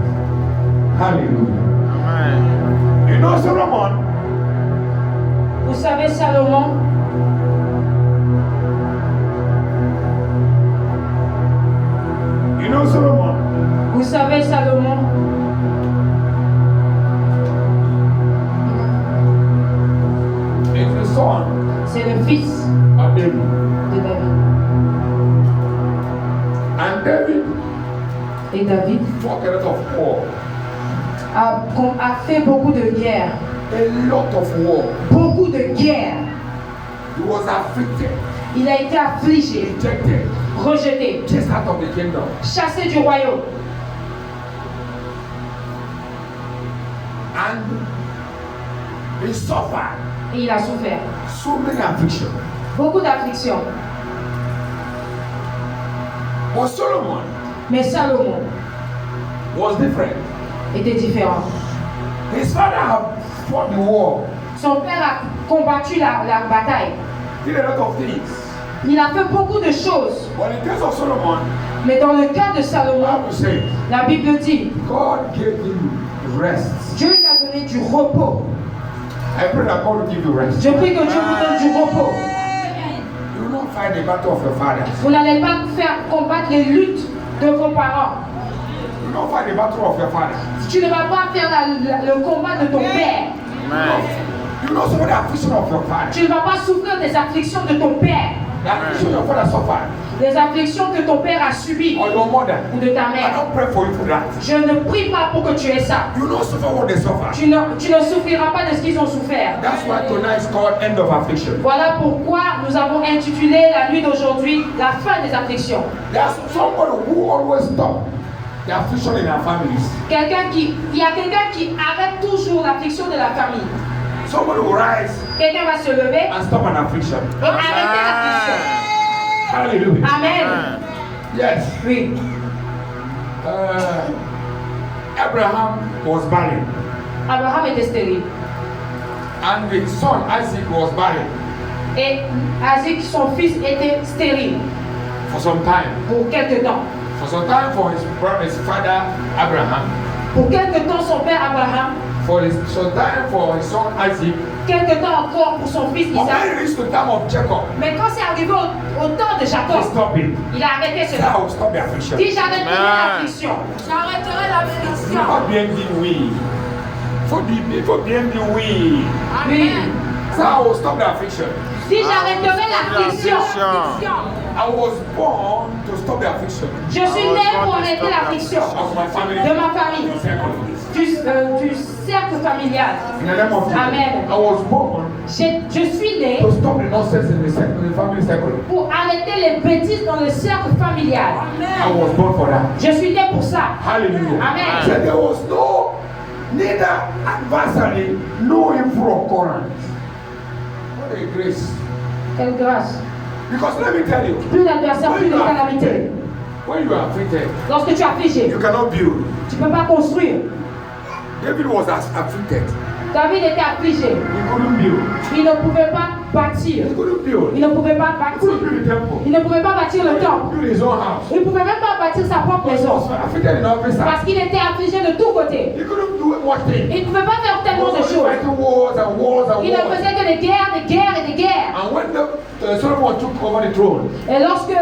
Hallelujah. Amen. You know Solomon? Vous savez Salomon, You know Solomon? vous savez Salomon, It's the son c'est le fils of David. de David. And David Et David fought a lot of war. a fait beaucoup de guerres. A lot of war. Beaucoup de guerres. He was afflicted, Il a été affligé, rejected, rejeté, chased out of the kingdom. chassé du royaume. And he suffered Et il a souffert. so many afflictions. Beaucoup d'afflictions. But Solomon Mais Salomon was different. était différent. His father had fought the war, Son père a combattu la bataille. did a lot of things. Il a fait beaucoup de choses. But in case of Solomon, Mais dans le cas de I Salomon, have to say, la Bible dit, God gave him rest. Dieu lui a donné du repos. I pray that God will give you rest. Je prie que Dieu vous donne du repos. You will not fight the battle of your father. Vous n'allez pas faire combattre les luttes de vos parents. You will not fight the battle of your father. Tu ne vas pas faire le combat de ton père. You will not suffer the affliction of your father. Tu ne vas pas souffrir des afflictions de ton père. The affliction your father suffered. Les afflictions que ton père a subies Or your mother. ou de ta I mère. don't pray for you for that. Je ne prie pas pour que tu aies ça. You will not suffer what they suffer. Tu ne souffriras pas de ce qu'ils ont souffert. That's why tonight is called end of affliction. Voilà pourquoi nous avons intitulé la nuit d'aujourd'hui la fin des afflictions. There's somebody who always stop the affliction in our families. Il y a quelqu'un qui arrête toujours l'affliction de la famille. Somebody will rise Quelqu'un va se lever and stop an affliction. et arrêter l'affliction. Hallelujah. Amen. Yes. Oui. Abraham was barren, Abraham était stérile. and his son Isaac was barren Et Isaac, son fils, était stérile for some time. pour quelque temps. For some time, for his father Abraham, Pour quelque temps, son père Abraham. some time for his son Isaac. Quelque temps encore pour son fils But when Isaac. it reached the time of Jacob, Mais quand c'est arrivé au temps de he Jacob, stopped it. il a arrêté He said, cela. I will stop the affliction. Dit j'arrêterai l'affliction. J'arrêterai l'affliction. Not bien dit oui. For bien dit oui. Oui. So I will stop the affliction. Dit j'arrêterai l'affliction. I was born to stop the affliction Je suis né pour arrêter l'affliction of my family. de ma famille, du cercle familial. In the name of Jesus. Amen. I was born Je suis né to stop the nonsense in the family circle. pour arrêter les bêtises dans le cercle familial. I was born for that. Je suis né pour ça. Hallelujah. Amen. So there was neither adversary, no evil occurrence. What a grace. Quelle grâce. Because let me tell you, Plus d'adversaires, plus de calamité. when you are afflicted, Lorsque tu es affligé, you cannot build. tu ne peux pas construire. David was afflicted. David était affligé. He couldn't build. Il ne pouvait pas bâtir. He couldn't build. Il ne pouvait pas He couldn't bâtir. build the temple. Il ne pouvait pas bâtir le temple. Build his own house. Il ne pouvait même pas bâtir sa propre He maison. was afflicted in every side. Parce qu'il était affligé de tous côtés. He couldn't do one thing. Il ne pouvait pas faire tellement de He was choses. fighting wars and wars and Il ne wars. faisait que des guerres, des guerres et des guerres. And when Solomon took over the throne, Et lorsque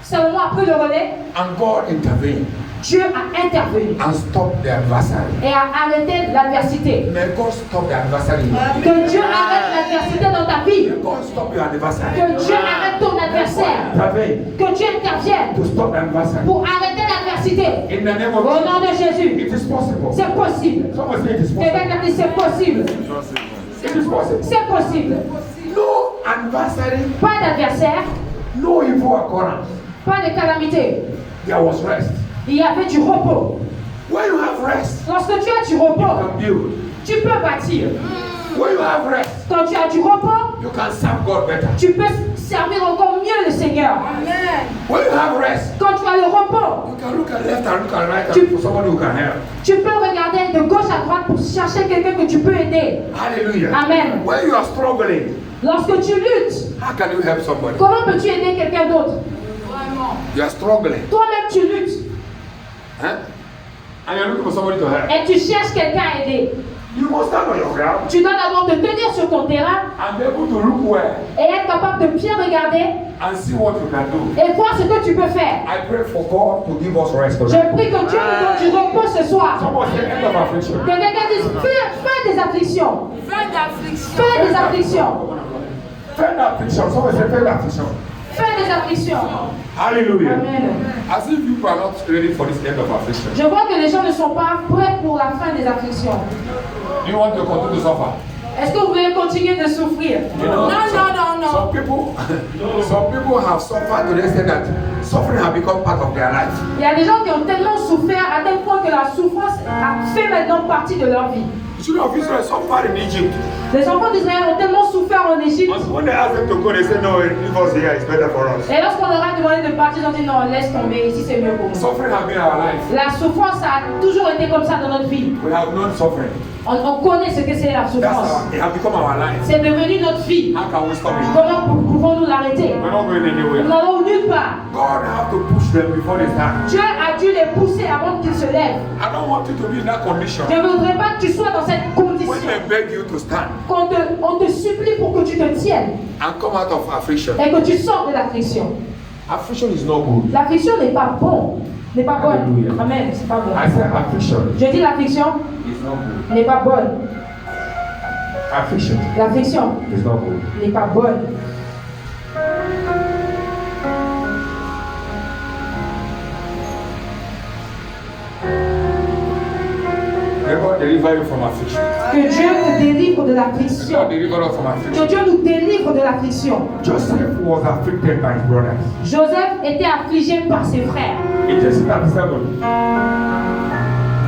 Salomon a pris le relais, and God intervened Dieu a intervenu and stopped the adversary. et a arrêté l'adversité. May God stop the adversary. Que Dieu arrête l'adversité dans ta vie. May God stop your adversary. Que Dieu arrête ton adversaire. Intervene Que Dieu intervienne to stop the adversary. pour arrêter l'adversité. In the name Au of nom de Jésus, it is possible. c'est possible. Someone say it is Quelqu'un possible. qui a dit c'est possible. It is possible. C'est possible. No adversary, Pas d'adversaire, no evil occurrence. pas de calamité. There was rest. Il y avait du repos. When you have rest, Lorsque tu as du you repos, can build. tu peux bâtir. When you have rest, Quand tu as du repos, you can serve God better. tu peux servir encore mieux le Seigneur. When you have rest, Quand tu as le repos, you can look at left and look at right Tu- and for somebody who can help. tu peux regarder de gauche à droite pour chercher quelqu'un que tu peux aider. Hallelujah. Amen. When you are struggling, Lorsque tu luttes, how can you help somebody? comment peux-tu aider quelqu'un d'autre? You are struggling. Toi-même, tu luttes Huh? And you're looking for somebody to help. et tu cherches quelqu'un à aider. You must stand on your ground Tu dois d'abord te tenir sur ton terrain and be able to look well et être capable de bien regarder and see what you can do. et voir ce que tu peux faire. I pray for God to give us rest Je tonight. prie que Dieu nous donne du repos ce soir. Someone say end of affliction. Que quelqu'un dise fin des afflictions. Fin d'affliction. Fin des afflictions. Fend affliction. Someone say fend affliction. Fin des afflictions. Hallelujah. Amen. As if people are not ready for this end of affliction. Je vois que les gens ne sont pas prêts pour la fin des afflictions. Do you want to continue to suffer? Est-ce que vous voulez continuer de souffrir? You know, No. some people have suffered to the extent that suffering has become part of their life. Il y a des gens qui ont tellement souffert à tel point que la souffrance a fait maintenant partie de leur vie. The children of Israel suffered in Egypt. Les enfants d'Israël ont tellement souffert en Égypte. When they asked them to go, they said, no, leave us here, it's better for us. Et lorsqu'on leur a demandé de partir, ils ont dit non, laisse tomber, ici c'est mieux pour nous. Suffering has been our life. La souffrance a toujours été comme ça dans notre vie. We have known suffering. On connaît ce que c'est la souffrance. It has become our life. C'est devenu notre vie. How can we stop it? Comment pouvons-nous l'arrêter? We're not going Nous anywhere. n'allons nulle part. God have to push them before they start. Dieu a dû les pousser avant qu'ils se lèvent. I don't want you to be in that condition. Je ne voudrais pas que tu sois dans cette When condition. they beg you to stand On te supplie pour que tu te tiennes and come out of affliction. et que tu sortes de l'affliction. Affliction is not good. L'affliction n'est pas bon. N'est pas bonne. Alléluia. Amen. C'est pas bon. I said affliction Je dis l'affliction is not good. n'est pas bonne. Affliction L'affliction is not good. n'est pas bonne. May God deliver you from affliction. Que Dieu te délivre de God l'affliction. deliver us from affliction. Que Dieu nous délivre de l'affliction. Joseph was afflicted by his brothers. Joseph était affligé par ses frères. In Genesis 37,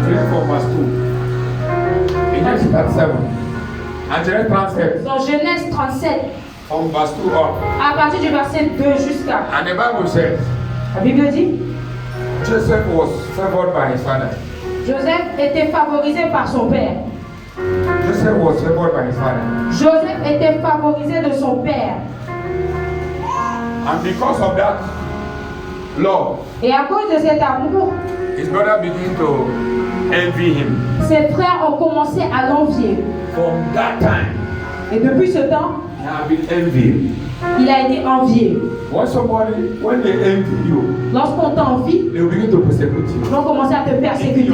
read from verse 2. In Genesis 37, and Genesis 37, Dans Genèse 37, from verse 2 on. à partir du verset 2 jusqu'à... And the Bible says, La Bible dit, Joseph was favored by his father. Joseph était favorisé par son père. Joseph was favored by his father. Joseph était favorisé de son père. And because of that love, Et à cause de cet amour, his brother began to envy him. ses frères ont commencé à l'envier. From that time, Et depuis ce temps, he has been envied. il a été envié. When they envy you, Lorsqu'on t'envie, they will begin to persecute you. ils vont commencer à te persécuter.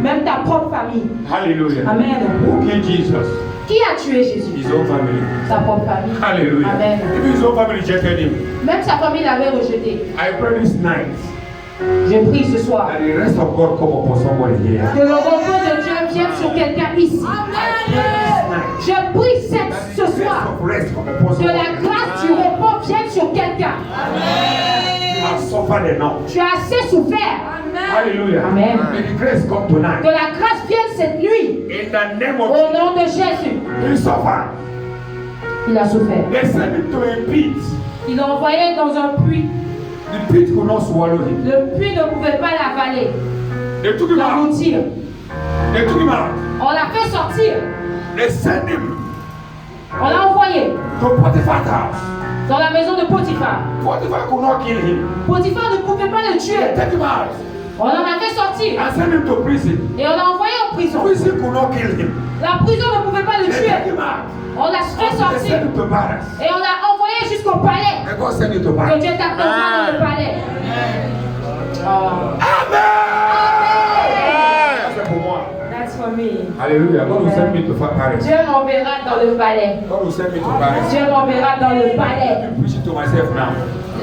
Même ta propre famille. Hallelujah. Amen. Who killed Jesus? Qui a tué Jésus? His own family. Sa propre famille. Hallelujah. Amen. Even his own family rejected him. Même sa famille l'avait rejeté. I pray this night Je prie ce soir. that the rest of God come upon somebody here. Que le repos de Dieu vienne sur quelqu'un ici. Je prie ce soir. Of rest come upon Que la somebody. grâce du repos vienne sur quelqu'un. You have suffered enough. Tu as assez souffert. Hallelujah. Amen. May the grace come tonight. Que la grâce vienne cette nuit. In the name Au of nom de Jésus. he suffered. Il a souffert. They sent him to a pit. Il l'a envoyé dans un puits. The pit could not swallow him. Le puits ne pouvait pas l'avaler, They took him out. l'engloutir. They took him out. On l'a fait sortir. They sent him On l'a envoyé to Potiphar's house. dans la maison de Potiphar. Potiphar could not kill him. Potiphar ne pouvait pas le They tuer. took him out On en a fait sortir and sent him to prison. et on l'a envoyé en prison. Prison could not kill him. La prison ne pouvait pas le They took tuer. him out. On l'a fait They sortir sent him to Paris. et on l'a envoyé jusqu'au palais. And God sent him to Que Paris. Dieu t'accorde dans le palais. Oh, That's for moi. that's for me. Hallelujah. God will send me to Paris. Dieu m'enverra dans le palais. God will send me to Paris. Dieu m'enverra dans le palais. I'm preaching to myself now.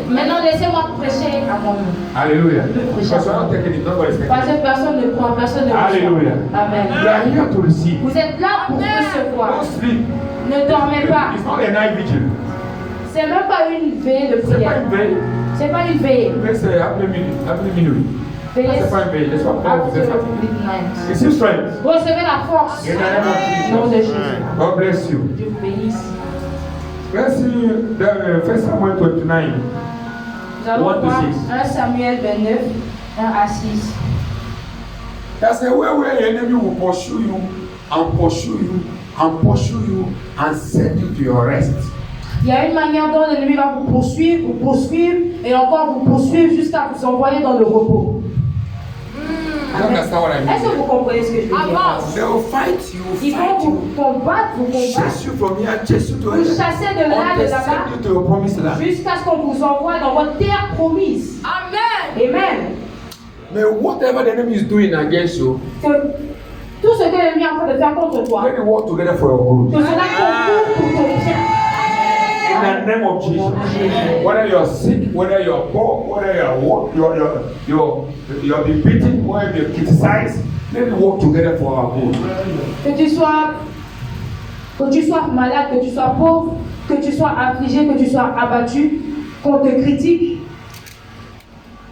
Maintenant, laissez-moi prêcher à mon nom. Hallelujah. Because we're not taking it. Nobody's taking Parce it. que personne ne croit, personne ne Alléluia. reçoit. Amen. You are here to receive. Vous êtes là pour recevoir. Don't sleep. Ne dormez pas. It's not a night vigil. C'est même pas une veillée de C'est pas prière. une veille. C'est pas une veillée. Mais c'est après minuit. Veillée C'est pas une veille. Laisse-moi prendre. Vous after êtes fatigué. midnight. Receive strength. Recevez la force. In the name of Au nom de Jesus. Jésus. God bless you. Dieu vous bénisse. Let's see the 1 Samuel 29. Nous allons 1 to voir 6. 1 Samuel 29, 1 à 6. That's a way where the enemy will pursue you and pursue you and pursue you and send you to your rest. Il y a une manière dont l'ennemi va vous poursuivre et encore vous poursuivre jusqu'à vous envoyer dans le repos. You understand what I Est-ce que mean? vous comprenez ce que je veux dire? They will fight you, Ils vont vous combattre, chase you from here, chase you to vous here, chasser de là, until de they là-bas, send you to your promised land. jusqu'à ce qu'on vous envoie dans votre terre promise. Amen. Amen. May whatever the enemy is doing against you, Que tout ce que l'ennemi est en train de faire contre toi, let it work together for your good. que cela concourt pour ton bien. In the name of Jesus. Whether you're sick, whether you're poor, whether you're being beaten, whether you're criticized, let it work together for our good. Que tu sois malade, que tu sois pauvre, que tu sois affligé, que tu sois abattu, qu'on te critique,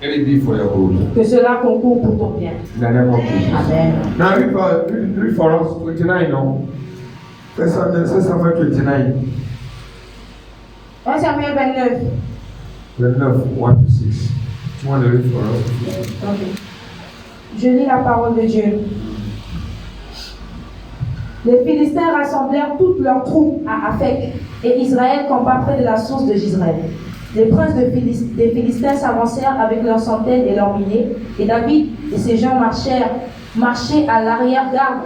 Let it be for your good. que cela concourt pour ton bien. In the name of Jesus. Amen. Now read for us 29 now. First Samuel 29. 1 Samuel 29. 29, 1 to 6. Tu want to read for us? Okay. Je lis la parole de Dieu. Les Philistins rassemblèrent toutes leurs troupes à Aphek, et Israël campa près de la source de Jezreel. Les princes des Philistins s'avancèrent avec leurs centaines et leurs milliers, et David et ses gens marchaient à l'arrière-garde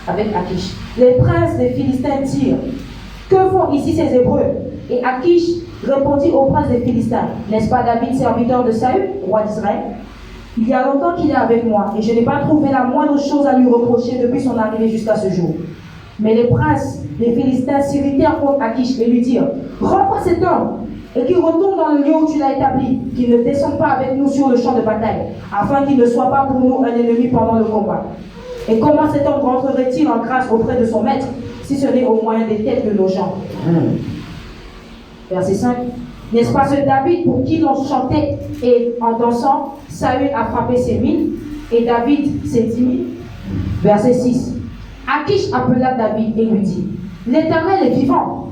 avec Akish. Les princes des Philistins dirent: que font ici ces Hébreux? Et Akish répondit aux princes des Philistins: n'est-ce pas David, serviteur de Saül, roi d'Israël? Il y a longtemps qu'il est avec moi, et je n'ai pas trouvé la moindre chose à lui reprocher depuis son arrivée jusqu'à ce jour. Mais les princes des Philistins s'irritèrent contre Akish et lui dirent: reprends cet homme, et qu'il retourne dans le lieu où tu l'as établi, qu'il ne descende pas avec nous sur le champ de bataille, afin qu'il ne soit pas pour nous un ennemi pendant le combat. Et comment cet homme rentrerait-il en grâce auprès de son maître, si ce n'est au moyen des têtes de nos gens? Verset 5. N'est-ce pas ce David pour qui l'on chantait et en dansant, Saül a frappé ses 1000 et David ses 10 000? Verset 6. Akish appela David et lui dit: l'Éternel est vivant.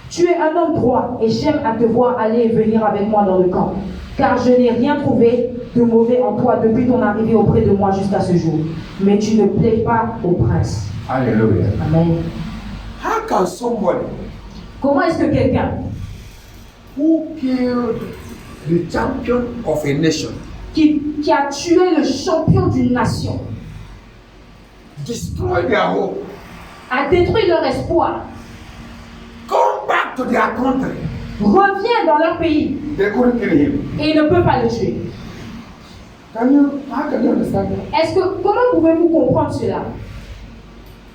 Tu es un homme droit et j'aime à te voir aller et venir avec moi dans le camp, car je n'ai rien trouvé de mauvais en toi depuis ton arrivée auprès de moi jusqu'à ce jour. Mais tu ne plais pas au prince. Alléluia. Amen. How can somebody Comment est-ce que quelqu'un who killed the champion of a nation qui a tué le champion d'une nation, destroy their hope, a détruit leur espoir, come back to their country? revient dans leur pays They couldn't kill him. et il ne peut pas le tuer? How can you understand that? Est-ce que, comment pouvez-vous comprendre cela?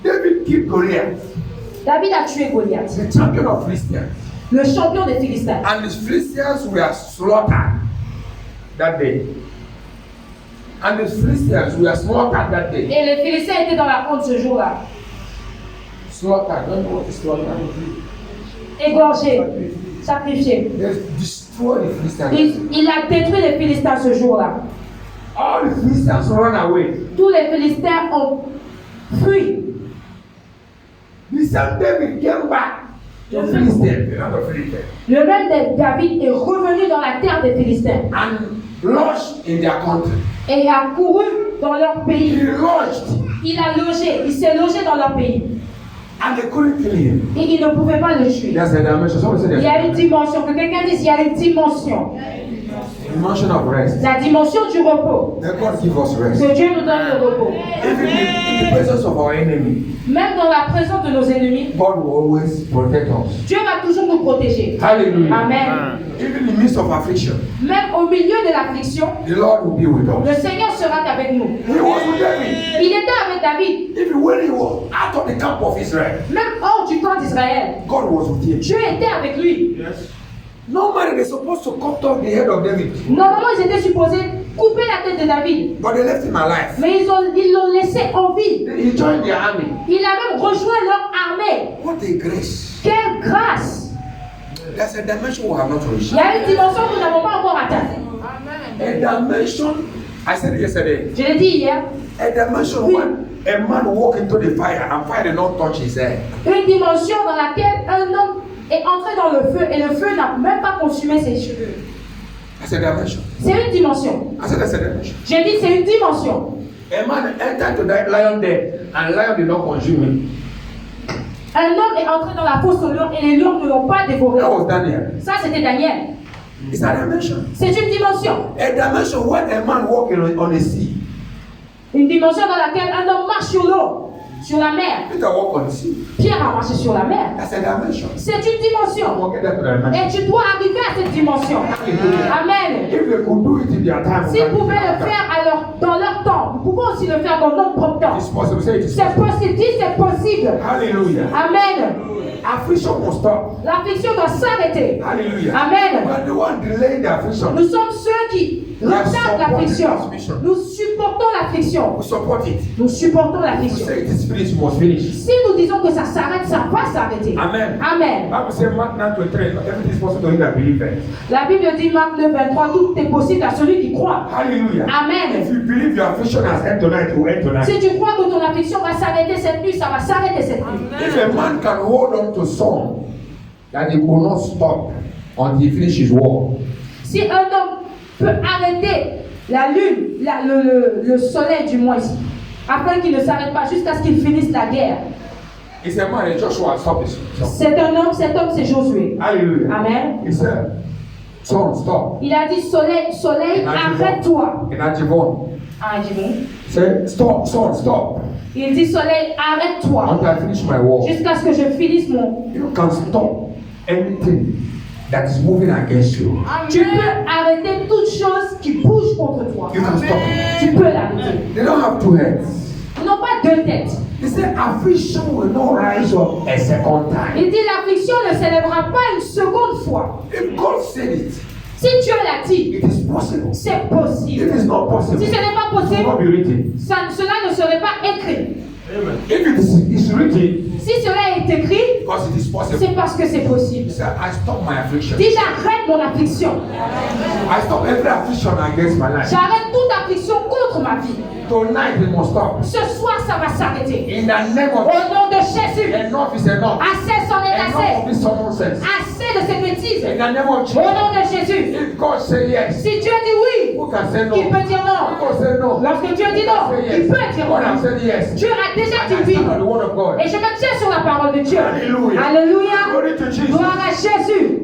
David killed Goliath, David a tué Goliath, the champion of Philistines, le champion des Philistins. and the Philistines were slaughtered that day. And the Philistines were slaughtered that day. Et les Philistins étaient dans la honte ce jour-là, Slaughtered. Don't know what is slaughtered. égorgés, sacrifiés. They destroyed the Philistines. Il a détruit les Philistins ce jour-là. All the Philistines run away. Tous les Philistins ont fui. The same David came back to Philistines, the land of Philistines, Le même David est revenu dans la terre des Philistins and lodged in their country. et a couru dans leur pays. He lodged, Il a logé, il s'est logé dans leur pays and they couldn't kill him. et ils ne pouvaient pas le tuer. That's the dimension. Somebody say Il y a une the dimension, que quelqu'un dise, il y a une dimension. dimension of rest. La dimension du repos. Let God give us rest. Que Dieu nous donne le repos. Even in the presence of our enemy, Même dans la présence de nos ennemis, God will always protect us. Dieu va toujours nous protéger. Hallelujah. Amen. Even in the midst of affliction, Même au milieu de l'affliction, the Lord will be with le us. Seigneur sera avec nous. He was with David. Il était avec David, Even when he was out of the camp of Israel, même hors du camp d'Israël. God was with him. Dieu était avec lui. Normally, they're supposed to cut off the head of David, Normalement, ils étaient supposés couper la tête de David, but they left him alive. mais ils l'ont laissé en vie. He joined their army. Il a même rejoint leur armée. What a grace! Quelle grâce! There's a dimension we have not reached. Il y a une dimension que nous n'avons pas encore atteinte. A dimension, I said it yesterday, Je l'ai dit hier. a dimension when a man walk into the fire and fire did not touch his head. Une dimension dans laquelle un homme est entré dans le feu et le feu n'a même pas consumé ses cheveux. That's a dimension. C'est une dimension. I said that's a dimension. J'ai dit c'est une dimension. A man entered to that lion den and lion did not consume him. Un homme est entré dans la fosse aux lions et les lions ne l'ont pas dévoré. That was Daniel. Ça c'était Daniel. It's a dimension. C'est une dimension. A dimension when a man walking on the sea. Une dimension dans laquelle un homme marche sur l'eau, sur la mer. Peter walk on the sea. Pierre a marché sur la mer. That's a dimension. C'est une dimension. We'll get that to the dimension. Et tu dois arriver à cette dimension. Amen. If they could do it in their time, S'ils pouvaient le faire dans leur temps, nous pouvons aussi le faire dans notre propre temps. it's possible. Say it is C'est possible. possible, dis c'est possible. Hallelujah. Amen. Affliction will stop. L'affliction doit s'arrêter. Hallelujah. Amen. But the one delaying the affliction, Nous sommes ceux qui retardent l'affliction. Nous supportons l'affliction. We support it. Nous supportons We l'affliction. say it is finished, it must finish. Si nous disons que ça s'arrête, ça va s'arrêter. Amen. Amen. Bible says Mark 9:23, not everything is possible to him that believeth. La Bible dit, Marc 9, 23, tout est possible à celui qui croit. Hallelujah. Amen. If you believe your affliction has end tonight, it will end tonight. Si tu crois que ton affliction va s'arrêter cette nuit, ça va s'arrêter cette nuit. If a man can hold on to song, that he will not stop until he finish his war. Si un homme peut arrêter la lune, le soleil du moins, afin qu'il ne s'arrête pas jusqu'à ce qu'il finisse la guerre. He said, man, Joshua, stop this. C'est un homme, cet homme c'est Josué. Hallelujah. Amen. He said, son, stop. Il a dit, soleil, arrête-toi. In Ajivon. Ah, dis bon. Say, stop, son, stop. Il dit, soleil, arrête-toi. Until I finish my war. Jusqu'à ce que je finisse mon... You can stop anything that is moving against you. Tu peux arrêter toute chose qui bouge contre toi. You can stop. Tu peux l'arrêter. They don't have two heads. Ils n'ont pas deux têtes. He said, affliction will not rise up a second time. Il dit, l'affliction ne s'élèvera pas une seconde fois. If God said it, Si Dieu l'a dit, it is possible. c'est possible. If it's not possible, Si ce n'est pas it will possible, not be written. cela ne serait pas écrit. If it is written, Si cela est écrit, because it is possible. c'est parce que c'est possible. He said, I stop my affliction. Dis, j'arrête mon affliction. I stop every affliction against my life. J'arrête toute affliction contre ma vie. Tonight it must stop. Ce soir, ça va s'arrêter. In the name Au of nom de Jésus. enough is enough. Assez, c'en est Enough of assez. this nonsense. Assez de ces bêtises. In the name of Au Jesus. nom de Jésus. If God say yes, Si Dieu dit oui, who can say no? qui peut dire non? Who can say no? Lorsque Dieu dit non, Say il yes. peut dire God has non. said yes. Dieu a déjà And dit I oui. stand on the word of God. Et je me tiens sur la parole de Dieu. Alléluia. Alléluia. Glory to Jesus. Gloire à Jésus.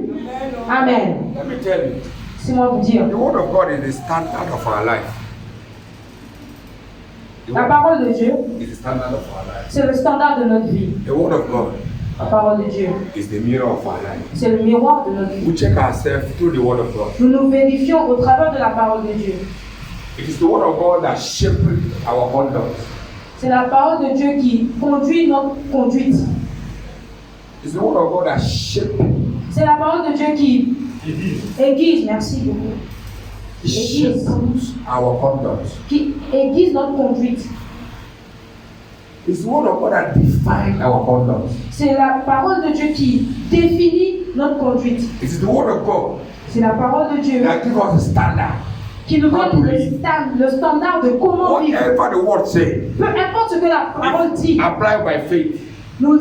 Amen. Let me tell you, Laissez-moi vous dire. the word of God is the standard of our life. The La word parole de Dieu, is the standard of our life. c'est le standard de notre vie. The word of God La parole de Dieu, is the mirror of our life. c'est le miroir de notre vie. We check ourselves through the word of God. Nous nous vérifions au travers de la parole de Dieu. It is the word of God that shaped our conduct. C'est la parole de Dieu qui conduit notre conduite. It's the word of God that shaped, C'est la parole de Dieu qui aiguise, merci beaucoup, shaped our conduct. qui aiguise notre conduite. It's the word of God that defined our conduct. C'est la parole de Dieu qui définit notre conduite. It is the word of God C'est la parole de Dieu that gives us a standard. qui nous donne le standard de comment vivre. Whatever the word says, Peu importe ce que la parole dit, apply by faith,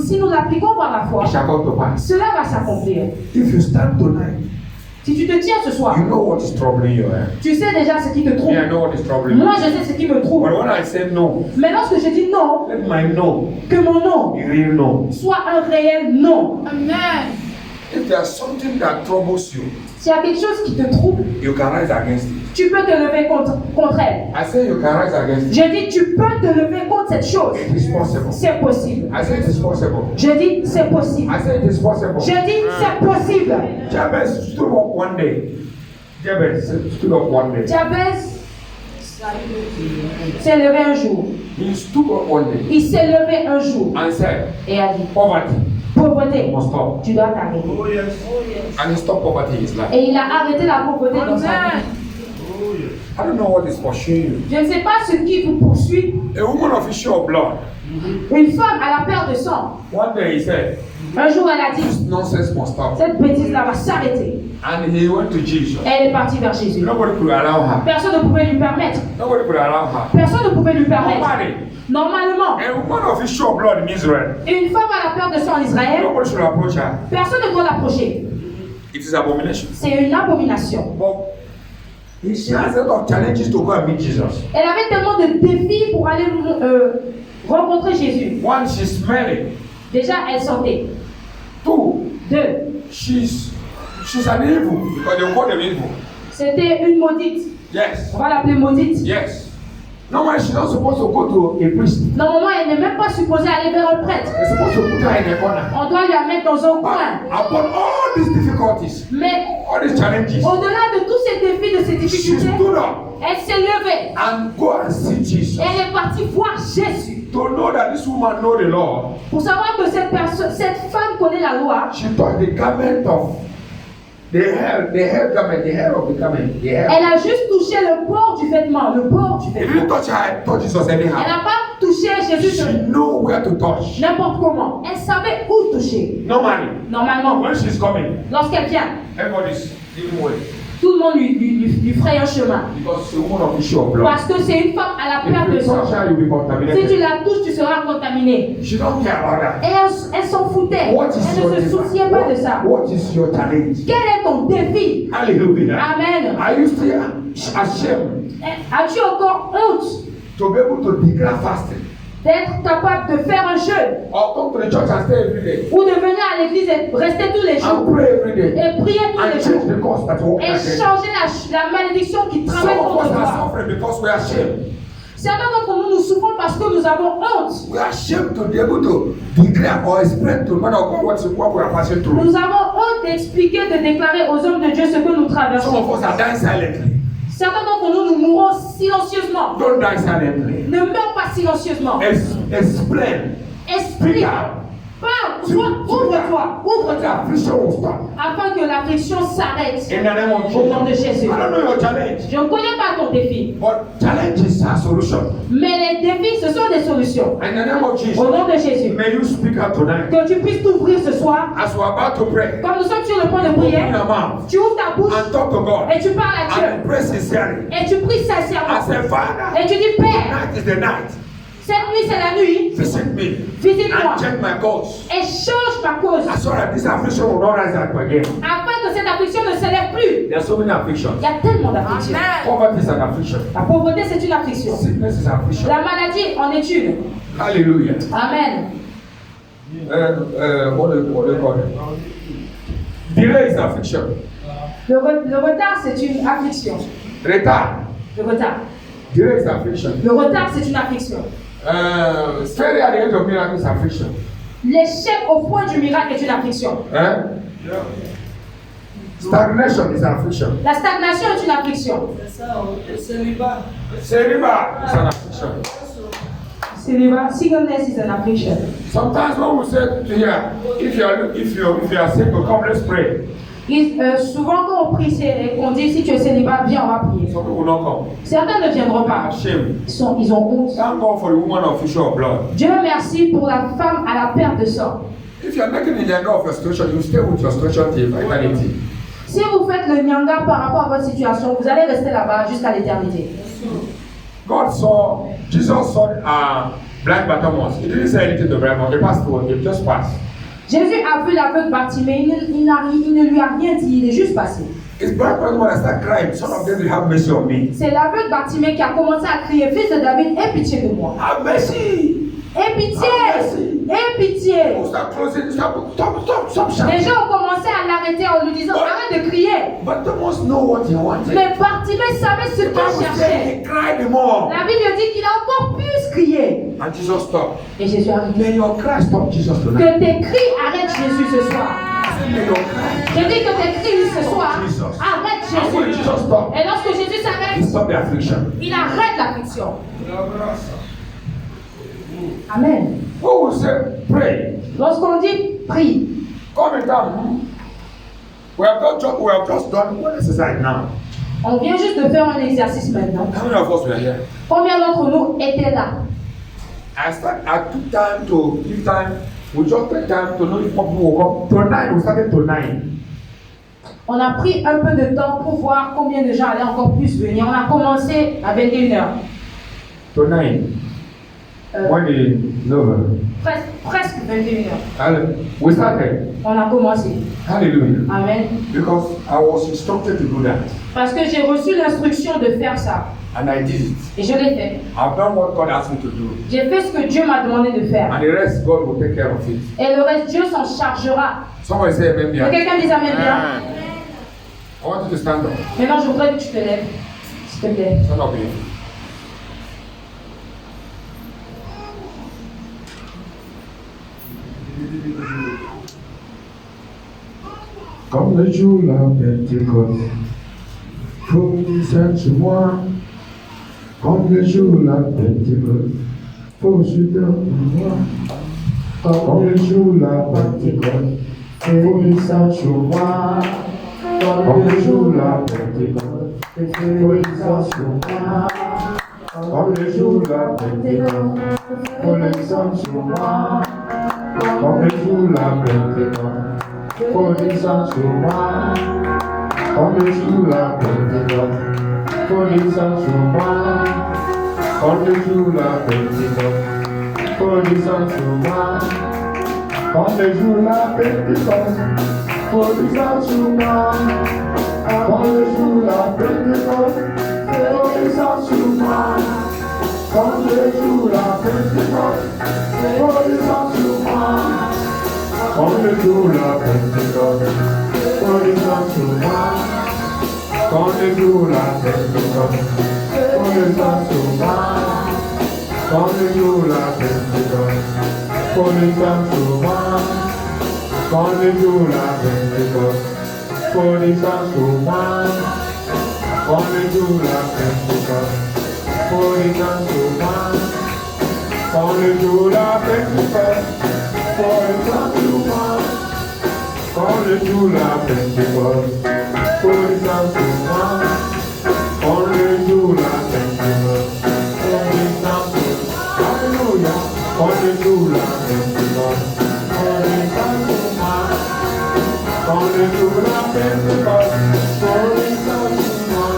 si nous l'appliquons par la foi, it shall come to pass. cela va s'accomplir. If you stand tonight, Si tu te tiens ce soir, you know what is troubling you. tu sais déjà ce qui te trouble. Me, I know what is troubling Moi, you. je sais ce qui me trouble. But when I say no, Mais lorsque je dis non, let my no que mon non be real no. soit un réel non. Amen. If there's something that troubles you, S'il y a quelque chose qui te trouble, you can rise against it. tu peux te lever contre elle. I say you can rise against it. Je dis, tu peux te lever contre cette chose. It is possible. C'est possible. I say it is possible. Je dis, c'est possible. I say it is possible. Je dis, c'est possible. Jabez stood up one day. Jabez stood up one day. Jabez s'est levé un jour. He stood up one day Il s'est levé un jour and said, et a dit, poverty pauvreté, must stop. tu dois t'arrêter. And he stopped poverty in his life. Et il a arrêté la pauvreté dans sa vie. I don't know what is pursuing you. Je ne sais pas ce qui vous poursuit. A woman of issue of blood. Une femme à la perte de sang. One day he said, Un jour, elle a dit, this nonsense must stop. cette bêtise-là va s'arrêter. And he went to Jesus. Et elle est partie vers Jésus. Nobody could allow her. Personne ne pouvait lui permettre. Nobody could allow her. Personne ne pouvait lui permettre. Nobody. Normalement, A woman of issue of blood in Israel. une femme à la perte de sang en Israël, Nobody should approach her. personne ne doit l'approcher. It is abomination. C'est une abomination. But she has a lot of challenges to go and meet Jesus. Elle avait tellement de défis pour aller rencontrer Jésus. One, she's smelling. Déjà, elle sentait. Two, Deux, she's an evil because they call them evil. c'était une maudite. Yes. On va l'appeler maudite. Yes. Normally she's not supposed to go to a priest. Normalement, elle n'est même pas supposée aller vers un prêtre. They're supposed to put her in a corner. On doit la mettre dans un coin. But upon all these difficulties, Mais all these challenges, au-delà de tous ces défis, de ces she difficultés, stood up elle s'est levée. and go and see Jesus. Elle est partie voir Jésus. To know that this woman know the Lord, Pour savoir que cette femme connaît la loi, she touched the garment of the hair garment, the hair of the garment, the hair. Elle a juste touché le port du vêtement, le port du He vêtement. didn't touch her, touch Jesus Elle anyhow. n'a pas touché Jésus She know where to touch. n'importe comment. Elle savait où toucher. Normally, Normalement, when she's coming, lorsqu'elle vient, everybody's giving way. tout le monde lui fraye un chemin. Because it's a woman of issue of blood. Parce que c'est une femme à la perte If de you sang. touch her, you'll be Si tu contaminated. la touches, tu seras contaminé. She don't care about that. Et elle s'en foutait. What is Elle your ne se souciait pas de ça. what is your challenge? Quel est ton défi? Hallelujah. Amen. Are you still ashamed As-tu encore honte to be able to declare fasting? d'être capable de faire un jeûne Or come to the church and stay every day? ou de venir à l'église et rester tous les jours And pray every day? et prier tous And les change jours the cause that will et against. changer la malédiction qui Some travaille of contre us are toi? suffering because we are ashamed. Certains d'entre nous, nous souffrons parce que nous avons honte. We are ashamed to be able to declare or explain to the man of God what we are passing through. Nous avons honte d'expliquer, de déclarer aux hommes de Dieu ce que nous Some traversons. of us are dying silently. Certains d'entre nous, nous mourons silencieusement. Don't die silently. Ne meurs pas silencieusement. Explain. Explique. Parle. Ouvre-toi. The Ouvre-toi. affliction will stop. Afin que l'affliction s'arrête. In the name of Au nom de Jesus. Jésus. I don't know your challenge, Je ne connais pas ton défi. but challenges are solution. Mais les défis, ce sont des solutions. In the name of Jesus. Au nom de Jésus. May you speak out tonight. Que tu puisses t'ouvrir ce soir. As we're about to pray, Comme nous sommes sur le point de open prière, your mouth tu ouvres ta bouche and talk to God. et tu parles à Dieu. And pray sincerely. Et tu pries sincèrement. I say, Father, Et tu dis, Père, tonight is the night. cette nuit c'est la nuit. Visit me Visite-moi. and check my cause. Et change ma cause. I saw that this affliction will not rise up again. Afin que cette affliction ne s'élève plus. There are so many afflictions. Il y a tellement d'afflictions. Poverty is an affliction. La pauvreté, c'est une affliction. Sickness is an affliction. La maladie en est une. Hallelujah. Amen. What do you call it? Delay is affliction. Le retard, c'est une affliction. Retard. Le retard. Delay is affliction. Le retard, c'est une affliction. Failure at the end of miracle is affliction. L'échec au point du miracle est une affliction. Stagnation is an affliction. La stagnation est une affliction. C'est ça, le célibat. Celibacy is an affliction. Singleness is an affliction. Sometimes when we say to here, if you are single, come let's pray. Souvent quand on prie et qu'on dit si tu es célibat, viens on va prier. Some people will not come. Certains ne viendront They pas. are ashamed. Ils ont honte. Thank God for the woman of issue of blood. Dieu merci pour la femme à la perte de sang. If you are making a younger of your situation, you stay with your situation till eternity. Si vous faites le nyanga par rapport à votre situation, vous allez rester là-bas jusqu'à l'éternité. Jesus saw blind Bartimaeus. He didn't say anything to Bartimaeus. He passed through. He just passed. Jésus a vu l'aveugle Bartimée, il ne lui a rien dit, il est juste passé. It's blind Bartimaeus that started crying. Son of David, have mercy on me. C'est l'aveugle Bartimée qui a commencé à crier, fils de David, aie pitié de moi. Have mercy. Aie pitié, aie pitié. Stop closing. Stop Les shouting. gens ont commencé à l'arrêter en lui disant, arrête de crier. Bartimaeus know what he wanted. Mais Bartimée savait ce The qu'il Bible said cherchait. he cried more. La Bible dit qu'il a encore plus crié. And Jesus stopped. Et Jésus a dit, May your cry stop Jesus tonight. que tes cris arrêtent Jésus ce soir. May your cry. Je dis que tes cris ce soir arrêtent And when Jésus. Jesus stopped, Et lorsque Jésus he s'arrête, stopped the affliction. il arrête l'affliction. Amen. Who will say, pray? Lorsqu'on dit prie, Come and down. We have just done one exercise now. on vient juste de faire un exercice maintenant. How many of us were here? Combien d'entre nous étaient là? I took time to give time. We just take time to know if people will come. Tonight, we started tonight. On a pris un peu de temps pour voir combien de gens allaient encore plus venir. On a commencé à 21h. Tonight. When is November? Presque 21h. We started. On a commencé. Hallelujah. Amen. Because I was instructed to do that. Parce que j'ai reçu l'instruction de faire ça. And I did it. Et je l'ai fait. I've done what God asked me to do. J'ai fait ce que Dieu m'a demandé de faire. And the rest, God will take care of it. Et le reste, Dieu s'en chargera. Somebody say amen. Que quelqu'un dise amen bien. I want you to stand up. Maintenant, je voudrais que tu te lèves. S'il te plaît. Stand up here. Comme le jour la Pentecôte, faut sur moi. Comme le jour la Pentecôte, faut sur moi. Comme le jour la Pentecôte, Fais sur moi. Comme le jour la Pentecôte, le feu descend sur moi. Comme le jour la Pentecôte, le feu descend sur moi. Comme le jour la Pentecôte, le feu descend sur moi. Comme le jour la Pentecôte, le feu descend sur moi. Comme le jour la Pentecôte, le feu descend sur moi. Comme le jour la Pentecôte, pour les gens sur moi. Comme le jour la Pentecôte, pour les gens sur moi. Comme le jour la Pentecôte, pour les gens sur moi. Comme le jour la Pentecôte, pour les gens sur moi. Comme le jour la Pentecôte, pour les gens sur moi. Comme le jour la Pentecôte, pour les gens sur moi. Quand le jour la Pentecôte, pour les gens sur moi. Quand le jour la Pentecôte, pour les gens sur moi. Quand le jour la Pentecôte, pour les gens sur moi. Quand le jour la Pentecôte, pour les gens sur moi. Quand le jour la Pentecôte, pour les gens sur moi. Alléluia. Quand le jour la Pentecôte, pour les gens sur moi. Quand le jour la Pentecôte, pour les gens sur moi.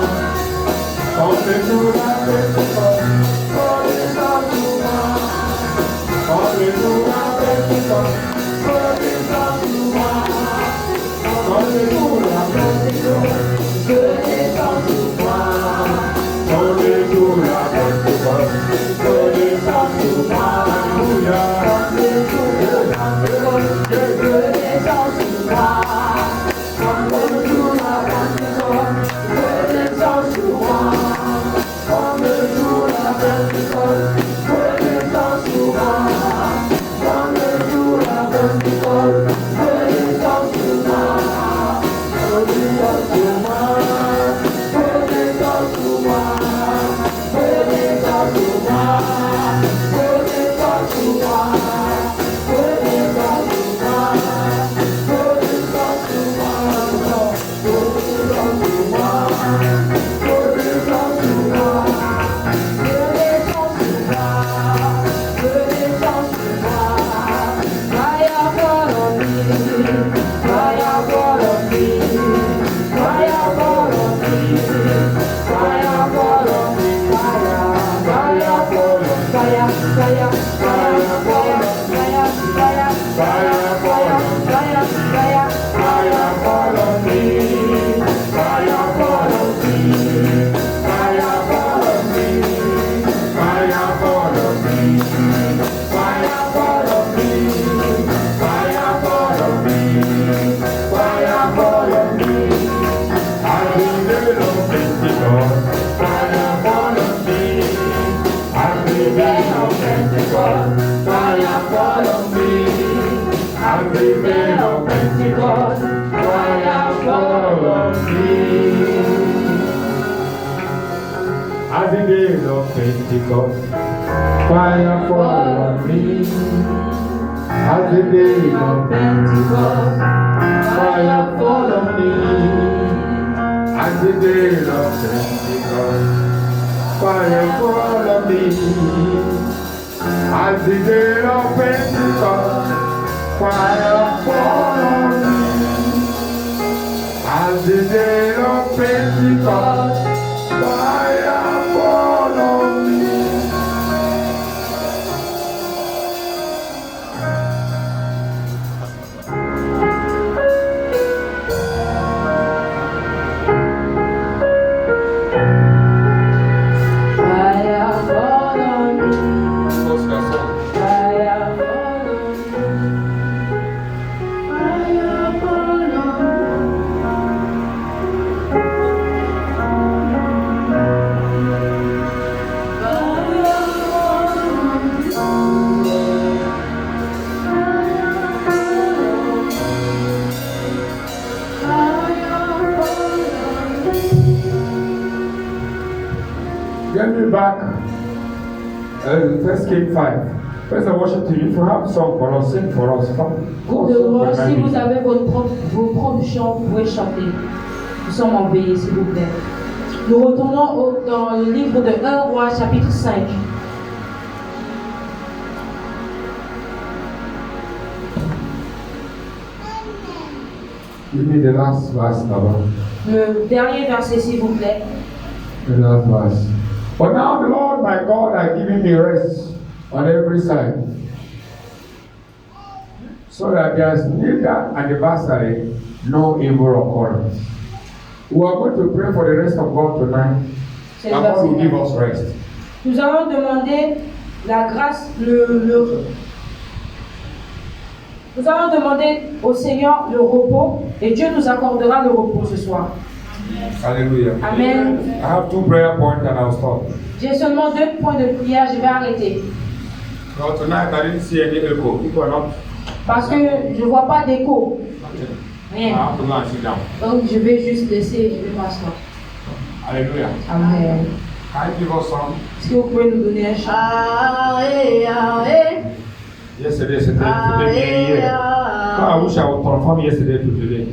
Quand le jour la Pentecôte, pour les gens sur moi. Quand le jour la Pentecôte, pour les gens sur moi. Quand le jour la Pentecôte, pour les gens sur moi. Quand le jour la Pentecôte, pour les gens sur moi. Alléluia. Quand le jour la Pentecôte, pour les gens sur moi. Quand le jour la Pentecôte, pour les gens sur moi. Quand le jour la Pentecôte, pour les gens sur moi. Quand le jour la Pentecôte, pour les gens sur moi. Pour les gens sur moi. Pour les gens sur moi. Pour les gens sur moi. Pour les gens sur moi. Pour les gens sur moi. Pour les gens sur moi. Pour les gens sur moi. Pour les gens sur moi. Pour les gens sur moi. Pour les gens sur moi. Fire fall on me. Fire fall on me. Fire fall on me. Fire fall on me. Fire fall on me. Fire, fire, fire, fire, fire, fire, fire, fire, fire, fire, fire fall on me. Fire fall on me. Fire fall on me. Fire fall on me. Fire fall on me. Fire fall on me. Fire fall on me. I believe on Pentecost. Fire fall on me. I believe on Pentecost. Fire fall on me. I believe on Pentecost. Fire fall on me. As the day of Pentecost, fire fall on me. As the day of Pentecost, fire fall on me. As the day of Pentecost, fire fall on me. As the day of Pentecost, fire fall on me. As the day of Pentecost, fire fall on me. Fire fall on me. Fire fall on me. Fire fall on me. Get me back. First King 5. First worship team, if you have song for us, sing for us. Come. Groupe de louange, si vous avez vos propres chants, vous pouvez chanter. Nous sommes en veillée, s'il vous plaît. Nous retournons dans le livre de 1 Roi, chapitre 5. Give me the last verse, Baba. Le dernier verset, s'il vous plaît. The last verse. But now the Lord my God has given me rest on every side, so that there is neither adversary nor evil occurrence. We are going to pray for the rest of God tonight. C'est le And God will verset give 4. us rest. Nous allons demander la grâce, nous allons demander au Seigneur le repos et Dieu nous accordera le repos ce soir. Hallelujah. Amen. I have 2 prayer points and I'll stop. J'ai seulement 2 points de prière, je vais arrêter. No, tonight I didn't see any echo. People are not. Parce que je ne vois pas d'écho. I Rien. have to go and sit down. Donc je vais juste laisser, je vais m'asseoir. Hallelujah. Amen. Can you give us some? Est-ce que vous pouvez nous donner un chant? Yesterday, today, yeah. I wish I would confirm yesterday to today.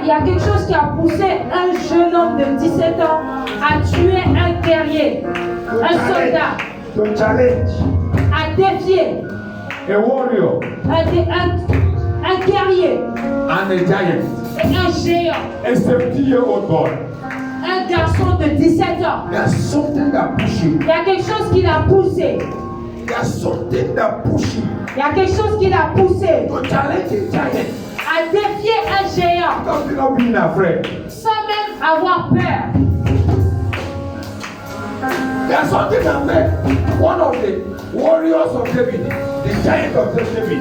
Il y a quelque chose qui a poussé un jeune homme de 17 ans à tuer un guerrier, un soldat, To challenge à défier a warrior un guerrier and a giant. et un géant, A 70-year-old boy. un garçon de 17 ans. There's something that pushes you. Il y a quelque chose qui l'a poussé. There's something that pushes you Il y a quelque chose qui l'a poussé to challenge a giant. à défier un géant Don't not being afraid. sans même avoir peur. There's something that made one of the warriors of David, the giant of David,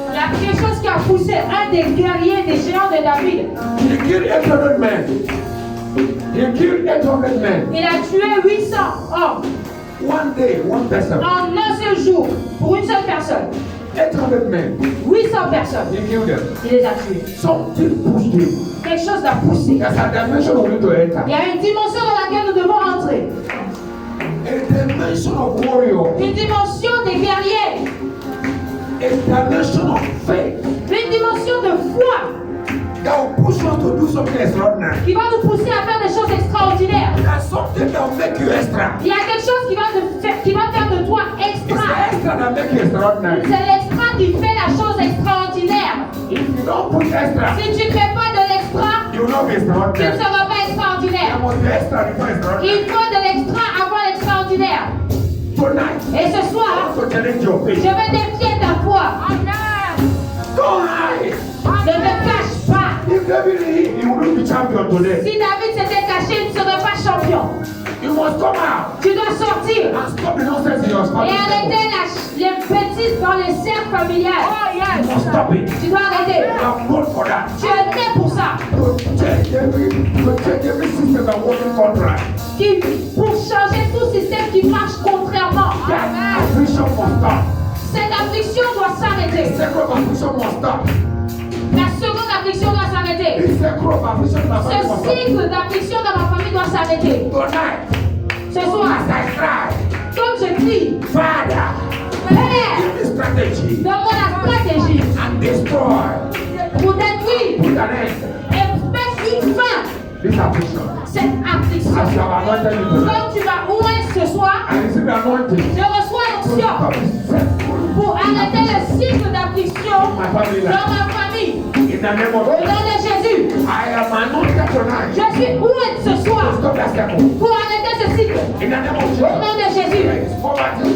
Il y a a quelque chose qui a poussé un des guerriers, des géants de David. He killed 800 men. He killed 800 men. Il a tué 800 hommes One day, one person. en un seul jour pour une seule personne. 800 men. 800 personnes. He killed them. Il les a tués. Something pushed him. Quelque chose l'a poussé. There's a dimension we need to enter. Il y a une dimension dans laquelle nous devons entrer. A dimension of warrior. Une dimension des guerriers. A dimension of faith. Une dimension de foi That will push you to do something extraordinary. qui va nous pousser à faire des choses extraordinaires. There's something that will make you extra. Il y a quelque chose qui va faire de toi It's the extra. extra that make you extraordinary. C'est l'extra qui fait la chose extraordinaire. If you don't put extra, Si tu ne fais pas de l'extra, you will not be tu ne extraordinary. seras pas There extraordinaire. must be extra before extraordinary. Il faut de l'extra avant l'extraordinaire. Tonight, Et ce I soir, want to challenge your faith. je vais défier ta foi. Don't hide. Ne te cache pas. If David hid, he wouldn't be champion today. Si David s'était caché, il ne serait pas champion. You must come out Tu dois sortir and stop the nonsense in your et family. arrêter les bêtises dans les cercles familiales. You must stop it. Tu dois arrêter. I'm born for that. Tu es né pour ça. To change every system that working contract. Pour changer tout système qui marche contrairement. That affliction must stop. Cette affliction doit s'arrêter. Second affliction must stop. La seconde affliction doit s'arrêter. This second affliction in my family must Ce stop. cycle d'affliction dans ma famille doit s'arrêter. Tonight, Ce soir, as I cry, comme je crie, Father, Père, give me strategy donne-moi la stratégie and destroy, pour détruire put an end et mettre une fin this affliction. cette As affliction. you have anointed me tonight, Comme tu vas ouvrir ce soir, I receive the anointing je reçois to l'onction stop this cycle pour arrêter le cycle d'affliction in my family life. dans ma famille. In the name of Au nom de Jésus, I am anointed tonight je suis ouvert ce to soir stop that cycle. pour arrêter ce cycle. In the name of Au Jesus, nom de Jésus, whether it's poverty,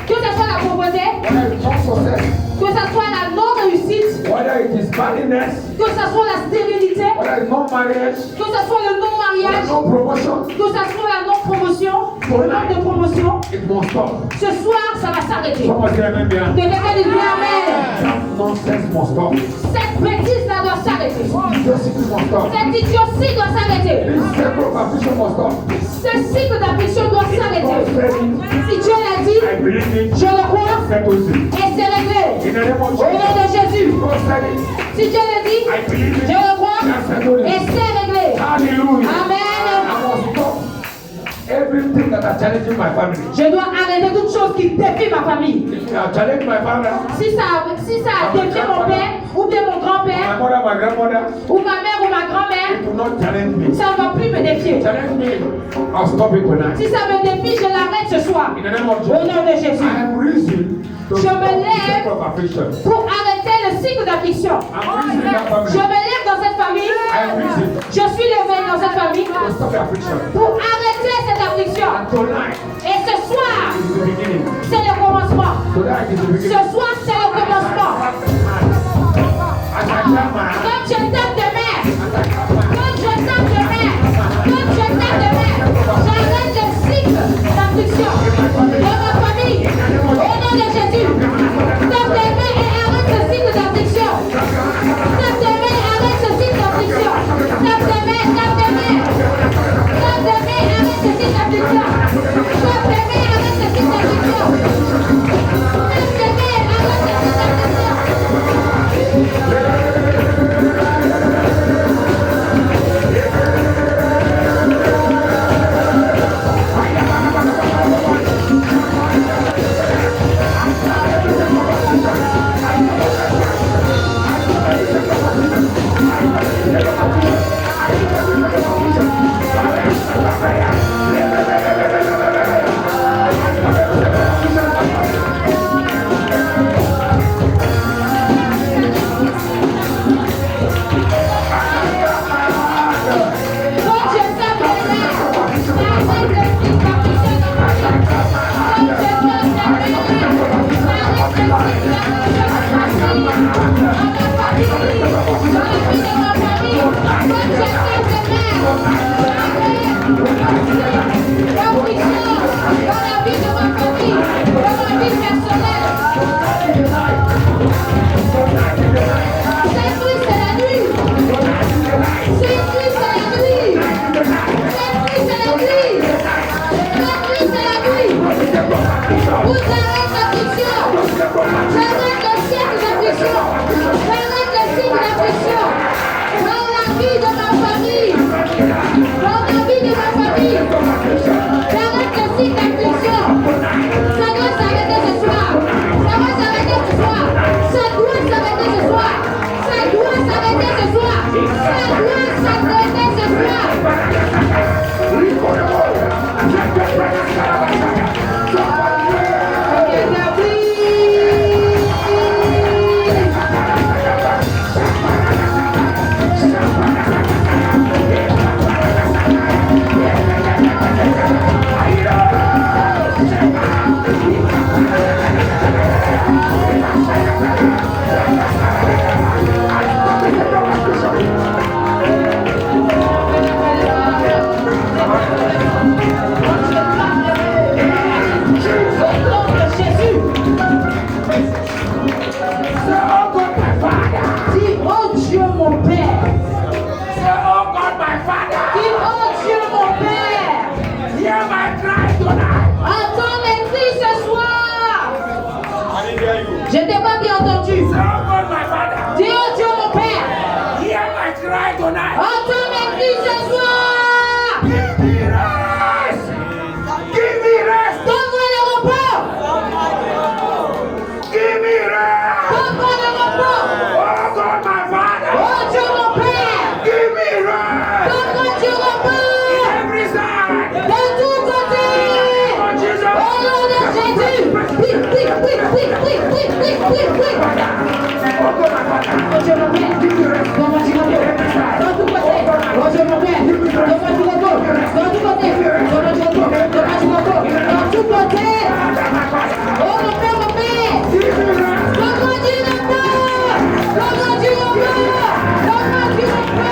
que ce soit la pauvreté, whether it's non-success, que ce soit la non-réussite, whether it is barrenness, que ce soit la stérilité, whether it's non-marriage, que ce soit le whether non-mariage, no promotion, que ce soit la non-promotion, le manque de promotion, it must stop. ce soir, ça va s'arrêter. Somebody say amen behind. Que quelqu'un dise bien Amen. That nonsense must stop. Cette bêtise-là doit s'arrêter. Idiocy must stop. Cette idiotie doit s'arrêter. This cycle of affliction must stop. Ce cycle d'affliction doit God s'arrêter. said it. Si Dieu l'a dit, I believe it. je le crois Settles it. et c'est réglé. In the name of Au nom de Jesus. Jésus. God said it. Si Dieu le dit, I believe je it. le crois That's settled et it. c'est réglé. Hallelujah. Amen. I must stop everything that are challenging my family. Je dois arrêter toute chose qui défie ma famille. If you are challenging my father, Si ça a défié mon père, ou bien mon my grand-père, mother, my grandmother, ou ma mère ou ma grand-mère, it will not challenge me. ça ne va plus me défier. Challenge me, I'll stop it tonight. Si ça me défie, je l'arrête ce soir. In the name of Au Jesus, nom de Jésus. I am risen to Je stop me the lève. cycle of affliction. Pour arrêter le cycle d'affliction. I'm risen in that Je family. me lève dans cette famille. I am risen Je suis levé dans cette famille to stop the affliction. pour arrêter cette affliction. And tonight Et ce soir, is the beginning. c'est le commencement. Tonight is the Ce beginning. soir, c'est le commencement. As I clap my hands, Comme je tape de mer, as I clap my hands, comme je tape de mer, comme je tape de mer, j'arrête le cycle d'affliction dans ma famille. Au nom de Jésus, tape des mains et arrête ce cycle d'affliction. Tape des mains et arrête ce cycle d'affliction. Tape des mains, tape des mains. Tape des mains et arrête ce cycle d'affliction. Tape des mains et arrête ce cycle d'affliction. Tape des mains et arrête ce cycle Dieu mon Père, donne-moi du repos. Dans tout côté, oh Dieu mon Père, donne-moi du repos. Dans tout côté, donne-moi du repos. Donne-moi du repos. Dans tout côté. Oh mon Père, donne-moi du repos. Donne-moi du repos. Donne-moi du repos.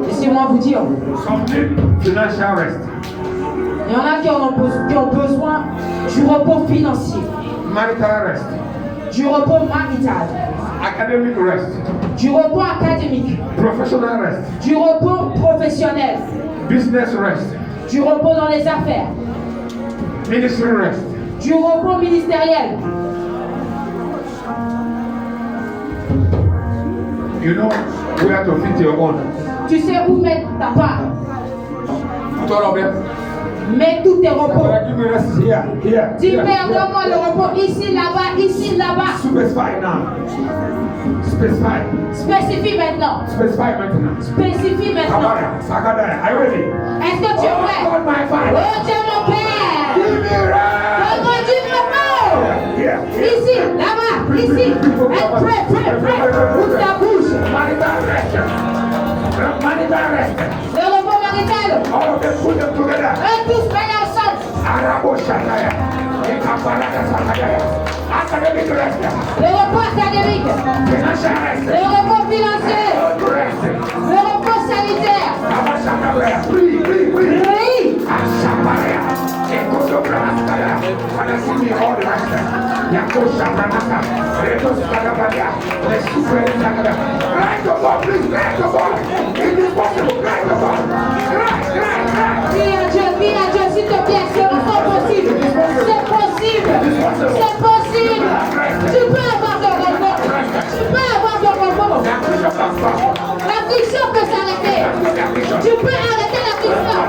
Laissez-moi vous dire, financial rest, il y en a qui ont besoin du repos financier, marital rest, du repos marital, academic rest, du repos académique, professional rest, du repos professionnel, business rest, du repos dans les affaires, ministry rest. du repos ministériel. You know where to fit your own. Tu sais où mettre ta part. All of them. Mets tous tes repos. Give me rest here, here. Dis, Père, donne-moi le repos ici, là-bas, ici, là-bas. Specify now. Specify. Spécifie maintenant. Specify maintenant. Spécifie maintenant. Kabara, Sakadara, are you ready? Est-ce que tu es prêt? God, my Father. Oh Dieu mon Père. Give me rest. Donne-moi du repos. Here. Ici, là-bas, ici. Prêt. Ouvre ta bouche. Marital rest. Marital rest. Le repos marital. All of them put them together. Eux tous mets ensemble. Arabo Shataya. Ekaparaka Sakadaya. Academic rest. Le repos académique. Financial rest. Le repos financier. Rest. Le repos sanitaire. Abasakabaya. Free. Oui. Ashaparaya. Ekodobraskaya. Father, give me all the rest. Yakosha Branaka. Retos Kadabaya. Let's super Sakada. Right the ball, please. Right the ball. It is possible. Right the ball. Right. Dis à Dieu, s'il te plaît, c'est encore possible. C'est possible. C'est possible. Tu peux avoir ton repos. Tu peux avoir ton repos. L'affliction peut s'arrêter. Tu peux arrêter l'affliction.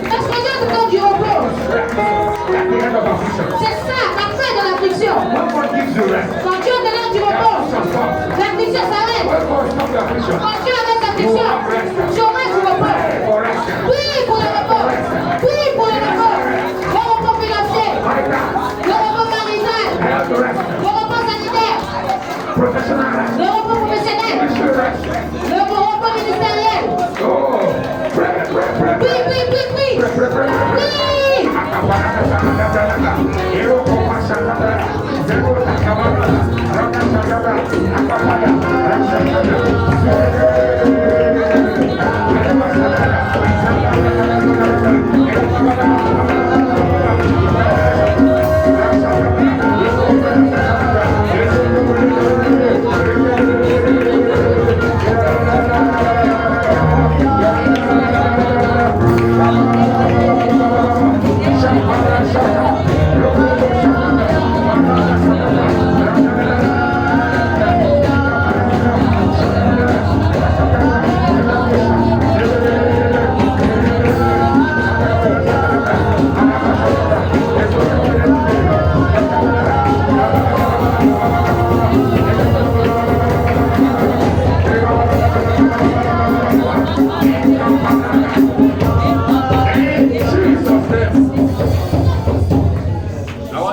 Parce que Dieu te donne du repos. C'est ça, la fin de l'affliction. Quand Dieu te donne du repos, l'affliction s'arrête. Quand Dieu arrête l'affliction, tu auras du repos. Oui, pour le repos. Oui, pour le repos. Le repos financier. Le repos marital. Le repos sanitaire. Le repos professionnel. Le repos ministériel.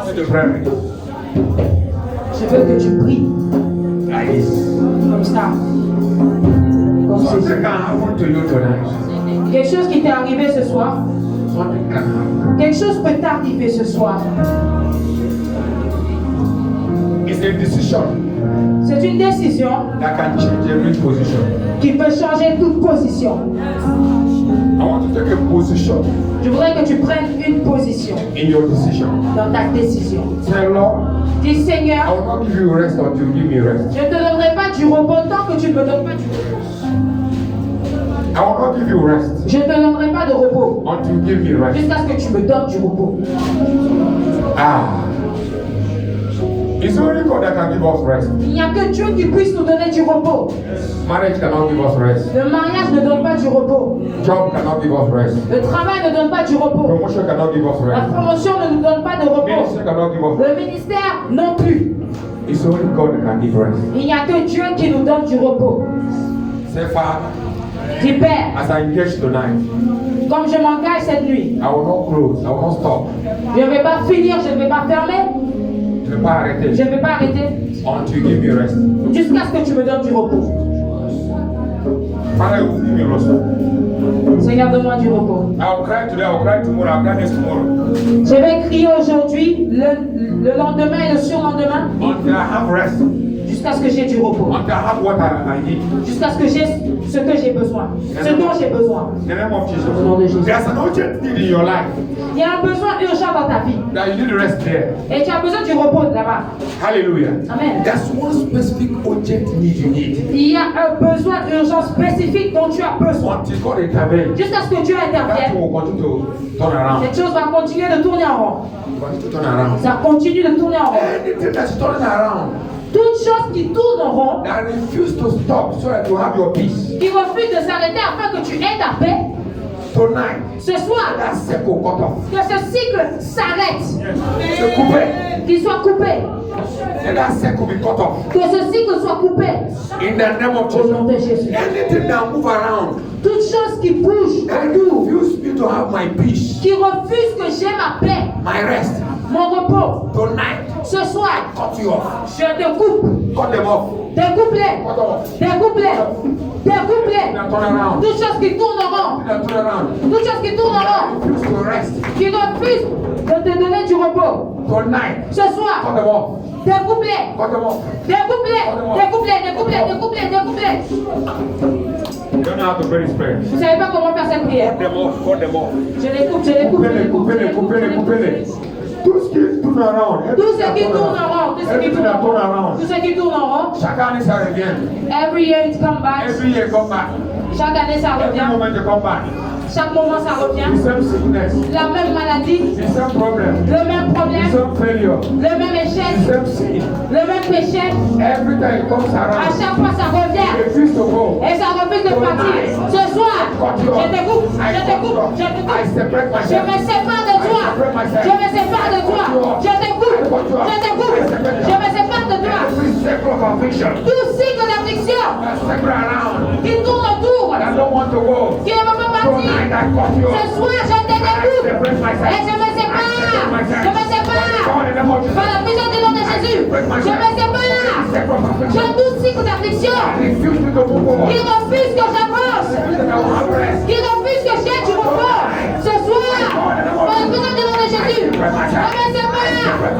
want you to pray. Je veux que tu pries Like this. comme ça. Comme Something ceci. can happen to you tonight. Quelque chose qui t'est arrivé ce soir. Something can happen. Quelque chose peut t'arriver ce soir. It's a decision C'est une décision that can change every position. qui peut changer toute position. I want to take a position Je voudrais que tu prennes une position in your decision. dans ta décision. Say, Lord, Dis I Seigneur, will not give you rest until you give me rest. je ne te donnerai pas du repos tant que tu ne me donnes pas du repos. I will not give you rest Je ne te donnerai pas de repos until you give me rest. jusqu'à ce que tu me donnes du repos. Ah. It's only God that can give us rest. Il n'y a que Dieu qui puisse nous donner du repos. Marriage cannot give us rest. Le mariage ne donne pas du repos. Job cannot give us rest. Le travail ne donne pas du repos. Promotion cannot give us La rest. promotion ne nous donne pas de repos. Ministry cannot give us rest. Le ministère non plus. It's only God that can give rest. Il n'y a que Dieu qui nous donne du repos. Say, Father, Dis Père, as I engage tonight, comme je m'engage cette nuit, I will not close. I will not stop. je ne vais pas finir, je ne vais pas fermer, Je ne vais pas arrêter je ne vais pas arrêter until you give me rest. jusqu'à ce que tu me donnes du repos. Father, you give me rest. Seigneur, donne-moi du repos. I will cry today, I will cry tomorrow, I will cry next tomorrow. Je vais crier aujourd'hui, le lendemain et le surlendemain, Until I have rest. jusqu'à ce que j'ai du repos. Until I have what I need. Jusqu'à ce que j'ai ce que j'ai besoin. Ce dont j'ai besoin. In the name of Jesus. Au nom de Jésus. There's an urgent need in your life Il y a un besoin urgent dans ta vie. that you need to rest there. Et tu as besoin du repos là-bas. Hallelujah. Amen. There's one specific urgent need you need. Il y a un besoin urgent spécifique dont tu as besoin. Until God intervenes, Jusqu'à ce que Dieu that intervienne, will continue to turn around. cette chose va continuer de tourner en rond. Continue to turn around. Ça continue de tourner en rond. Anything that's turning around Toute chose qui tourne en rond, that refuse to stop so that you have your peace. qui refuse de s'arrêter afin que tu aies ta paix, Tonight, ce soir, that circle cut off. que ce cycle s'arrête, C'est coupé. qu'il soit coupé, Let that circle be cut off. que ce cycle soit coupé. In the name of Au nom Jesus. de Jésus. Anything that move around Toute chose qui bouge that autour, refuse me to have my peace, qui refuse que j'ai ma paix, my rest, mon repos, tonight, ce soir, cut you off. je te coupe. Cut them off. Découpe-les. Cut off. Découpe-les. Découpe-les. Now turn around. Toute chose qui tourne en rond. Now turn around. Toute chose qui tourne en rond. Refuse to rest. Qui refuse de te donner du repos. Tonight, Ce cut soir, them off. découpe-les. Cut them off. Découpe-les. Découpe-les. Découpe-les. Découpe-les. Découpe-les. You don't know how to pray this prayer. Vous ne savez pas comment faire cette prière. Cut them off. Cut them off. Je les coupe. Je les coupe. Je les coupe. Je les coupe. Je les coupe. Tout ce qui tourne around. Tout ce qui tourne en rond. Tout ce qui Everything tourne en that turn rond. around. Tout ce qui tourne en rond. Chaque année, ça revient. Every year it come back. Every year, come back. Chaque année ça Every revient. moment, they come back. Chaque moment ça The revient. same sickness. La même maladie. The same problem. Le même The problème. same failure. Le même échec. The same sin. Le même péché. Every time it comes À around, chaque fois ça revient. it refuse to go. Et ça refuse de partir. Ce soir, je te coupe. Je te coupe. Je te I coupe. separate Je myself. me sépare de toi. Je me sépare de toi. Je te coupe. Je te coupe. Je me sépare de toi. Every circle of affliction Tout cycle d'affliction that circle around, qui tourne autour, that don't want to go. qui ne veut pas Tonight, partir. I cut you Ce off. soir, je te découpe. Et je me sépare. Je me sépare. Par la puissance du nom de Jésus. Je me sépare. Je tout cycle d'affliction Refuse me to move on. qui refuse que j'avance. Refuse that I will have rest. Qui refuse que j'ai du repos. Ce soir, par la puissance du nom de Jésus. Je me sépare.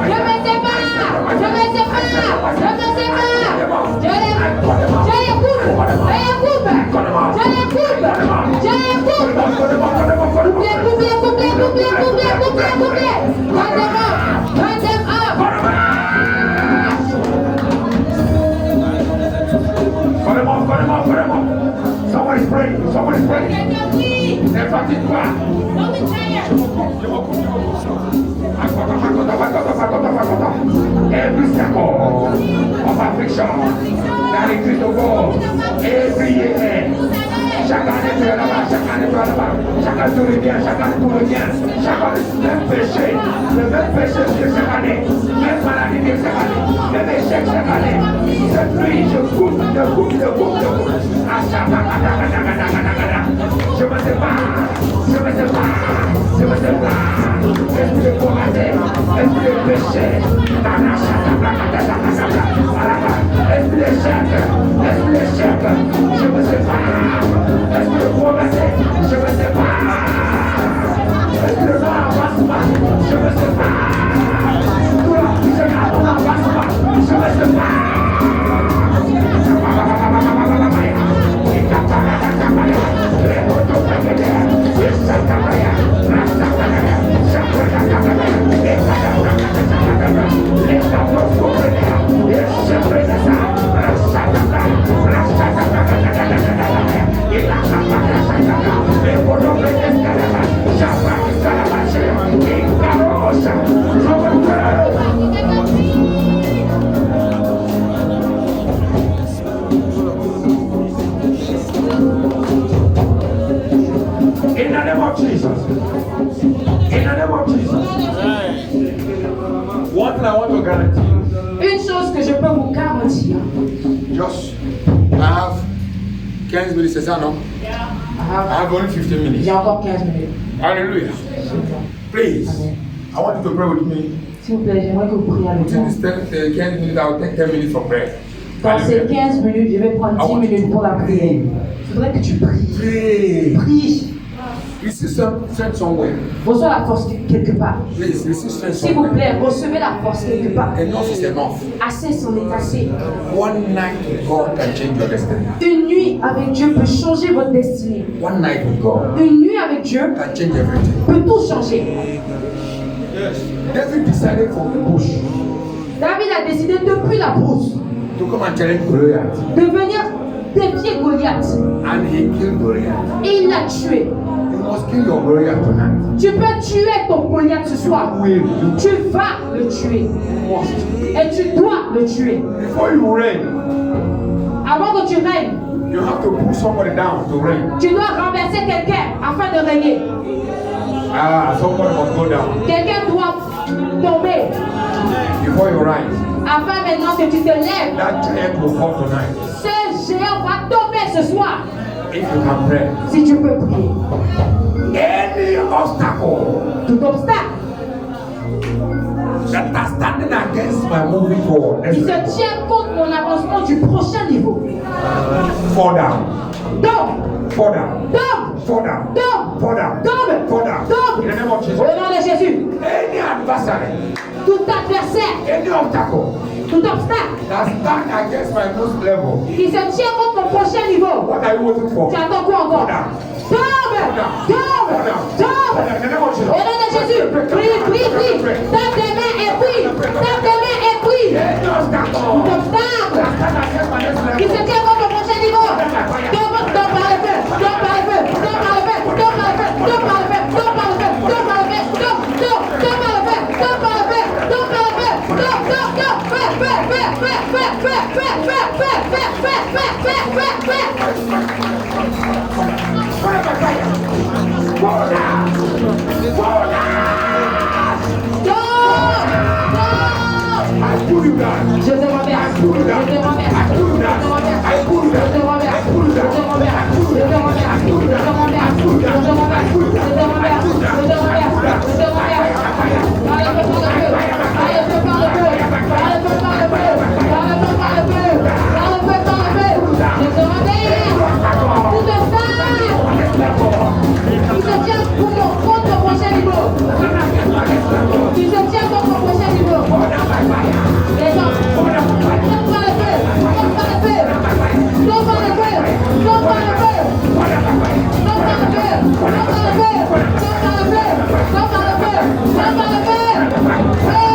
Je me sépare. Je me sépare. Je me sépare. Je les coupe. Je les coupe. Je les coupe. Je les coupe. Coupe-les, coupe-les, coupe-les, coupe-les, coupe-les, coupe-les, coupe-les. Cut them up. Cut them up. Cut them off, cut them off, cut them off. Somebody's praying, somebody's praying. Quelqu'un prie. C'est parti de toi. Don't be tired. Every circle of affliction that is to go every year. Chaque année tu es là-bas, chaque année tu es là-bas, chaque année tout revient, chaque année tout revient, chaque année le même péché de chaque année, même maladie de chaque année, même échec chaque année. Cette nuit je coupe. Ah, je me sépare. Esprit de courage, esprit de paix, In the name of Jesus. In the name of Jesus. One thing I want to guarantee you. Une chose que je peux vous garantir. Just, I have 15 minutes, c'est ça, non? I have only 15 minutes. J'ai encore 15 minutes. Hallelujah. Please, I want you to pray with me. S'il vous plaît, j'aimerais que vous priez avec Within moi. this 15 minutes, I will take 10 minutes for prayer. Dans ces 15 minutes, je vais prendre 10 minutes pour la prière. Je voudrais que tu pries. Pray. Prie. Receive strength somewhere. Reçois la force quelque part. Please, receive strength S'il vous somewhere. plaît, recevez la force quelque part. Enough is enough. Assez, c'en est assez. One night with God can change your destiny. Une nuit avec Dieu peut changer votre destinée. One night with God Une nuit avec Dieu can change everything. peut tout changer. David decided from the bush David a décidé depuis la brousse to come and challenge Goliath. de venir défier Goliath. And he killed Goliath. Et il l'a tué. You must kill your Goliath tonight. Tu peux tuer ton Goliath ce soir. Will you Tu vas le tuer. Et tu dois le tuer. before you reign, Avant que tu règnes, you have to put somebody down to reign. tu dois renverser quelqu'un afin de régner. Somebody must go down Quelqu'un doit tomber before you rise. afin maintenant que tu te lèves. That giant will fall tonight. Ce géant va tomber ce soir If you can pray. si tu peux prier. Any obstacle Tout obstacle that is standing against my moving forward, qui se tient contre mon avancement du prochain niveau. fall down, Tombe, fall down, tombe, fall down, tombe, fall down, tombe, fall down. tombe. In the name of Jesus. Au nom de Jésus, Any adversary, tout adversaire, any obstacle tout obstacle that stand against my most level, qui se tient contre mon prochain niveau. what are you waiting for? Tu attends quoi encore? Tombe, tombe, tombe. In the name of Jesus. Au nom de Jésus, prie, prie, prie. Tape tes mains et prie. Tape tes mains et prie. Any obstacle Tout obstacle that stand against my next qui level, se tient contre mon prochain niveau. Tombe, tombe par le feu, tombe par le feu, tombe par le feu, tombe par le feu, tombe par le feu, tombe par le feu, tombe par le feu, tombe, tombe, tombe par le feu, tombe par le feu, tombe par le feu, tombe, tombe, tombe, feu, feu, feu, feu, feu, feu, feu, feu, feu, feu, feu, feu, feu, I pull you down. Je te renverse, je te renverse, je te renverse, je te renverse, je te renverse, je te renverse, je te renverse, je te renverse, je te renverse, je te renverse, je te renverse, je te renverse. Par le feu, par le feu, par le feu, par le feu, par le feu, par le feu, par le feu, par le feu, par le feu, par le feu. Je te renverse. Tout obstacle qui se tient contre mon prochain niveau, qui se tient contre mon prochain niveau. Les gens, tombe par le feu, tombe par le feu, tombe par le feu, tombe par le feu, tombe par le feu, tombe par le feu, tombe par le feu, tombe par le feu, tombe par le feu.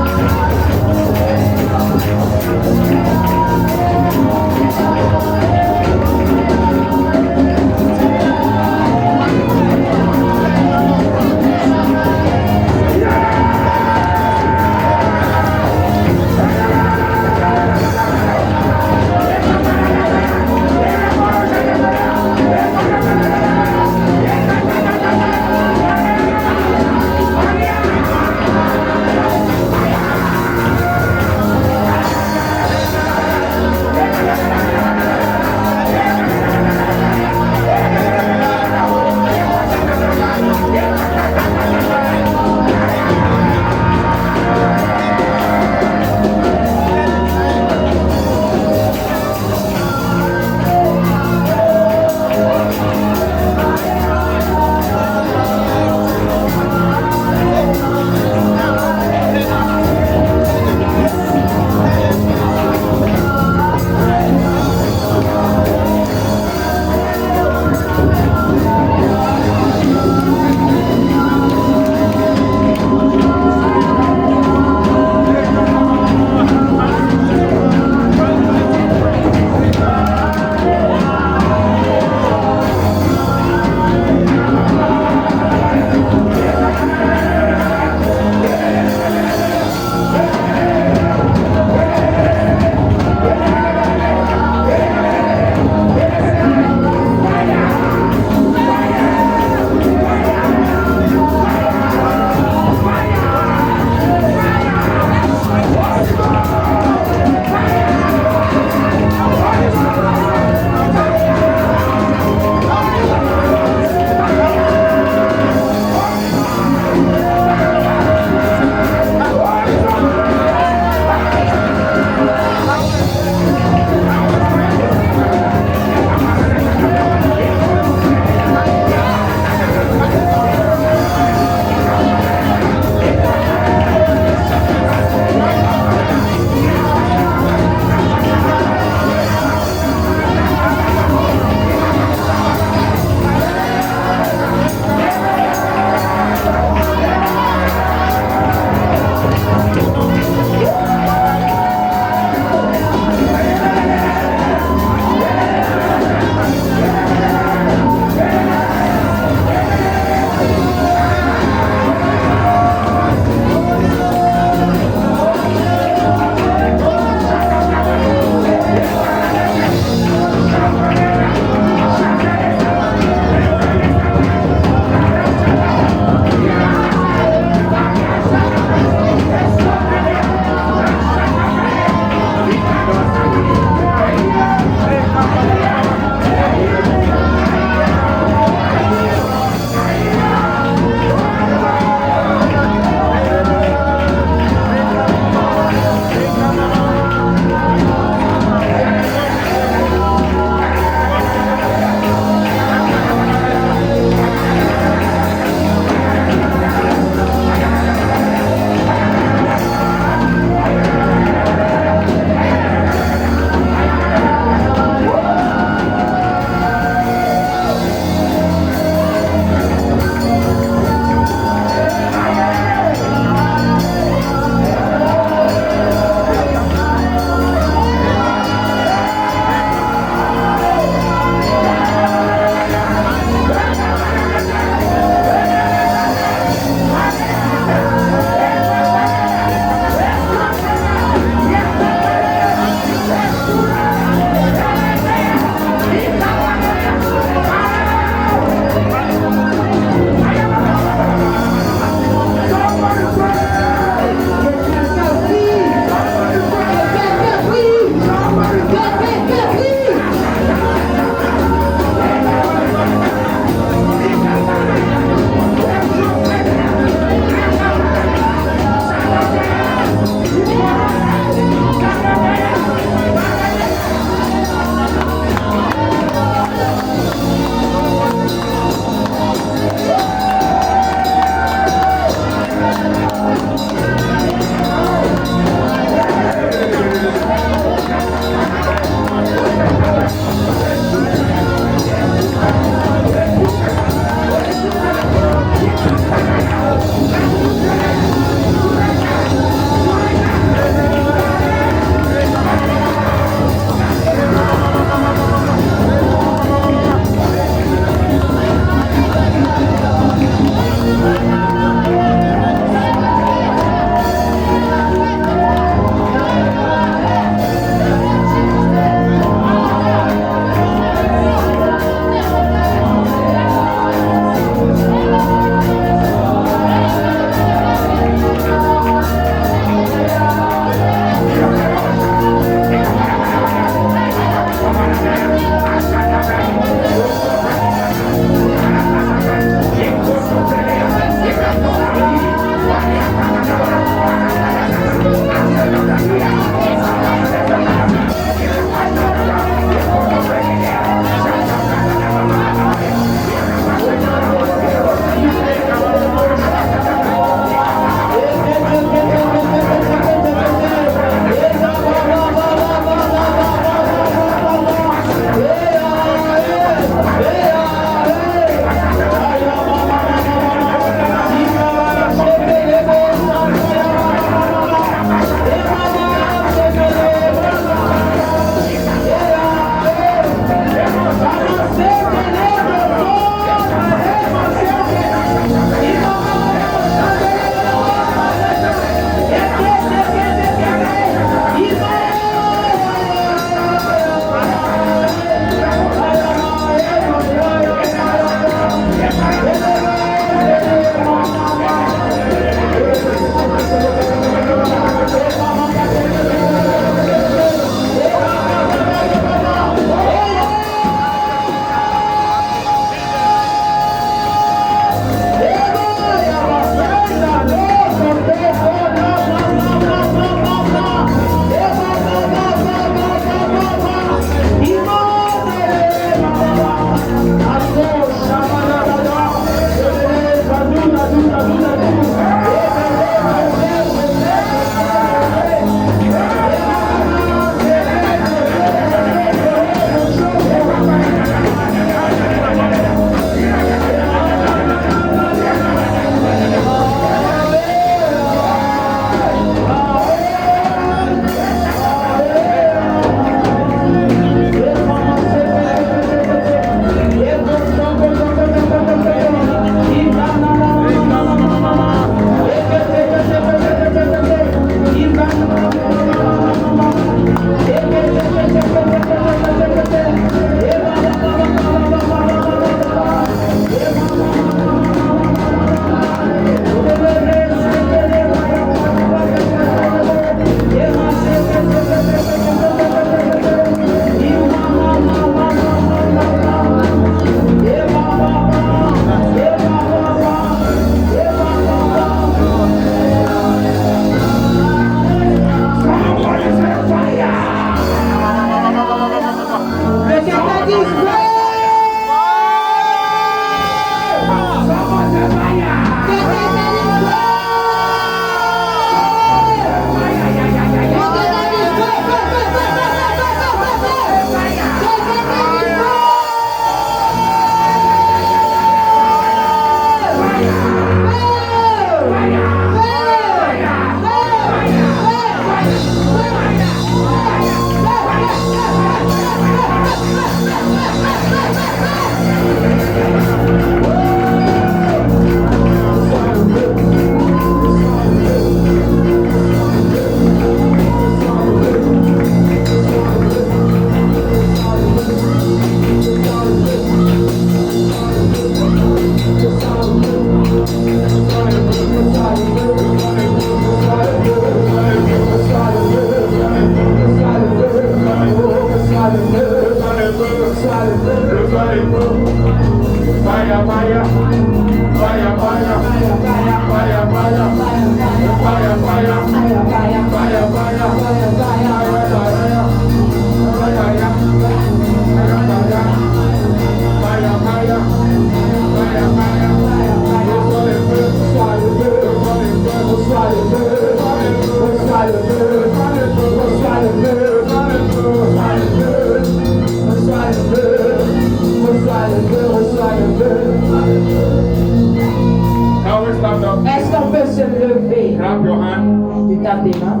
Est-ce qu'on peut se lever? Clap your hand. Tu tapes des mains.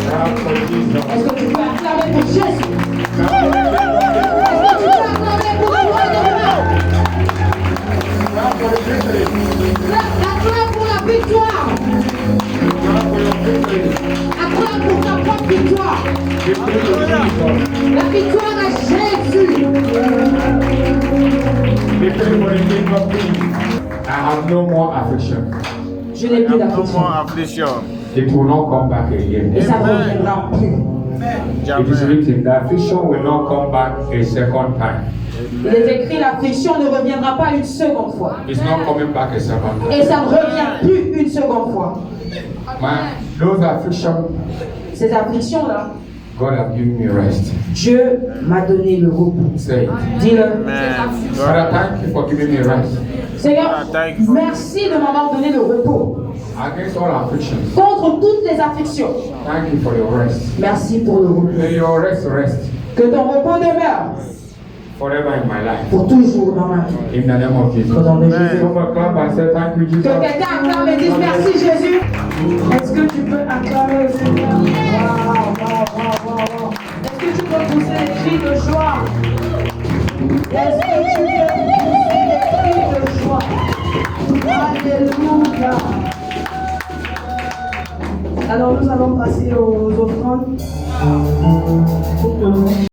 Clap for Jesus. Est-ce que tu peux acclamer pour Jésus? Clap for the King of Kings. Est-ce que tu peux acclamer pour le roi de roi? Clap for the victory. Acclame pour la victoire. Clap for your victory. Acclame pour ta propre victoire. Victory to Jesus. La victoire à Jésus. Victory for the King of Kings. I have no more affliction. Je n'ai plus No d'affliction. more affliction. It will not come back again. Et ça ne reviendra plus. It is written, the affliction will not come back a second time. Il est écrit, l'affliction ne reviendra pas une seconde fois. It's not coming back a second time. Et ça ne revient plus une seconde fois. Those afflictions, Ces afflictions-là, God has given me rest. Dieu m'a donné le repos. Say it. Dis-le. Father, thank you for giving me rest. Seigneur, merci de m'avoir donné le repos. Against all afflictions, Contre toutes les afflictions, thank you for your rest. merci pour le repos. May your rest rest Que ton repos demeure forever in my life. pour toujours dans ma vie. In the name of Jesus. Au nom de Jésus. Someone clap and say thank you, Jesus. Que quelqu'un acclame et dise merci Jésus. Est-ce que tu peux acclamer le Seigneur? Wow. Est-ce que tu peux pousser les cris de joie? Est-ce que tu peux pousser les cris de joie? Alléluia. Alors nous allons passer aux offrandes.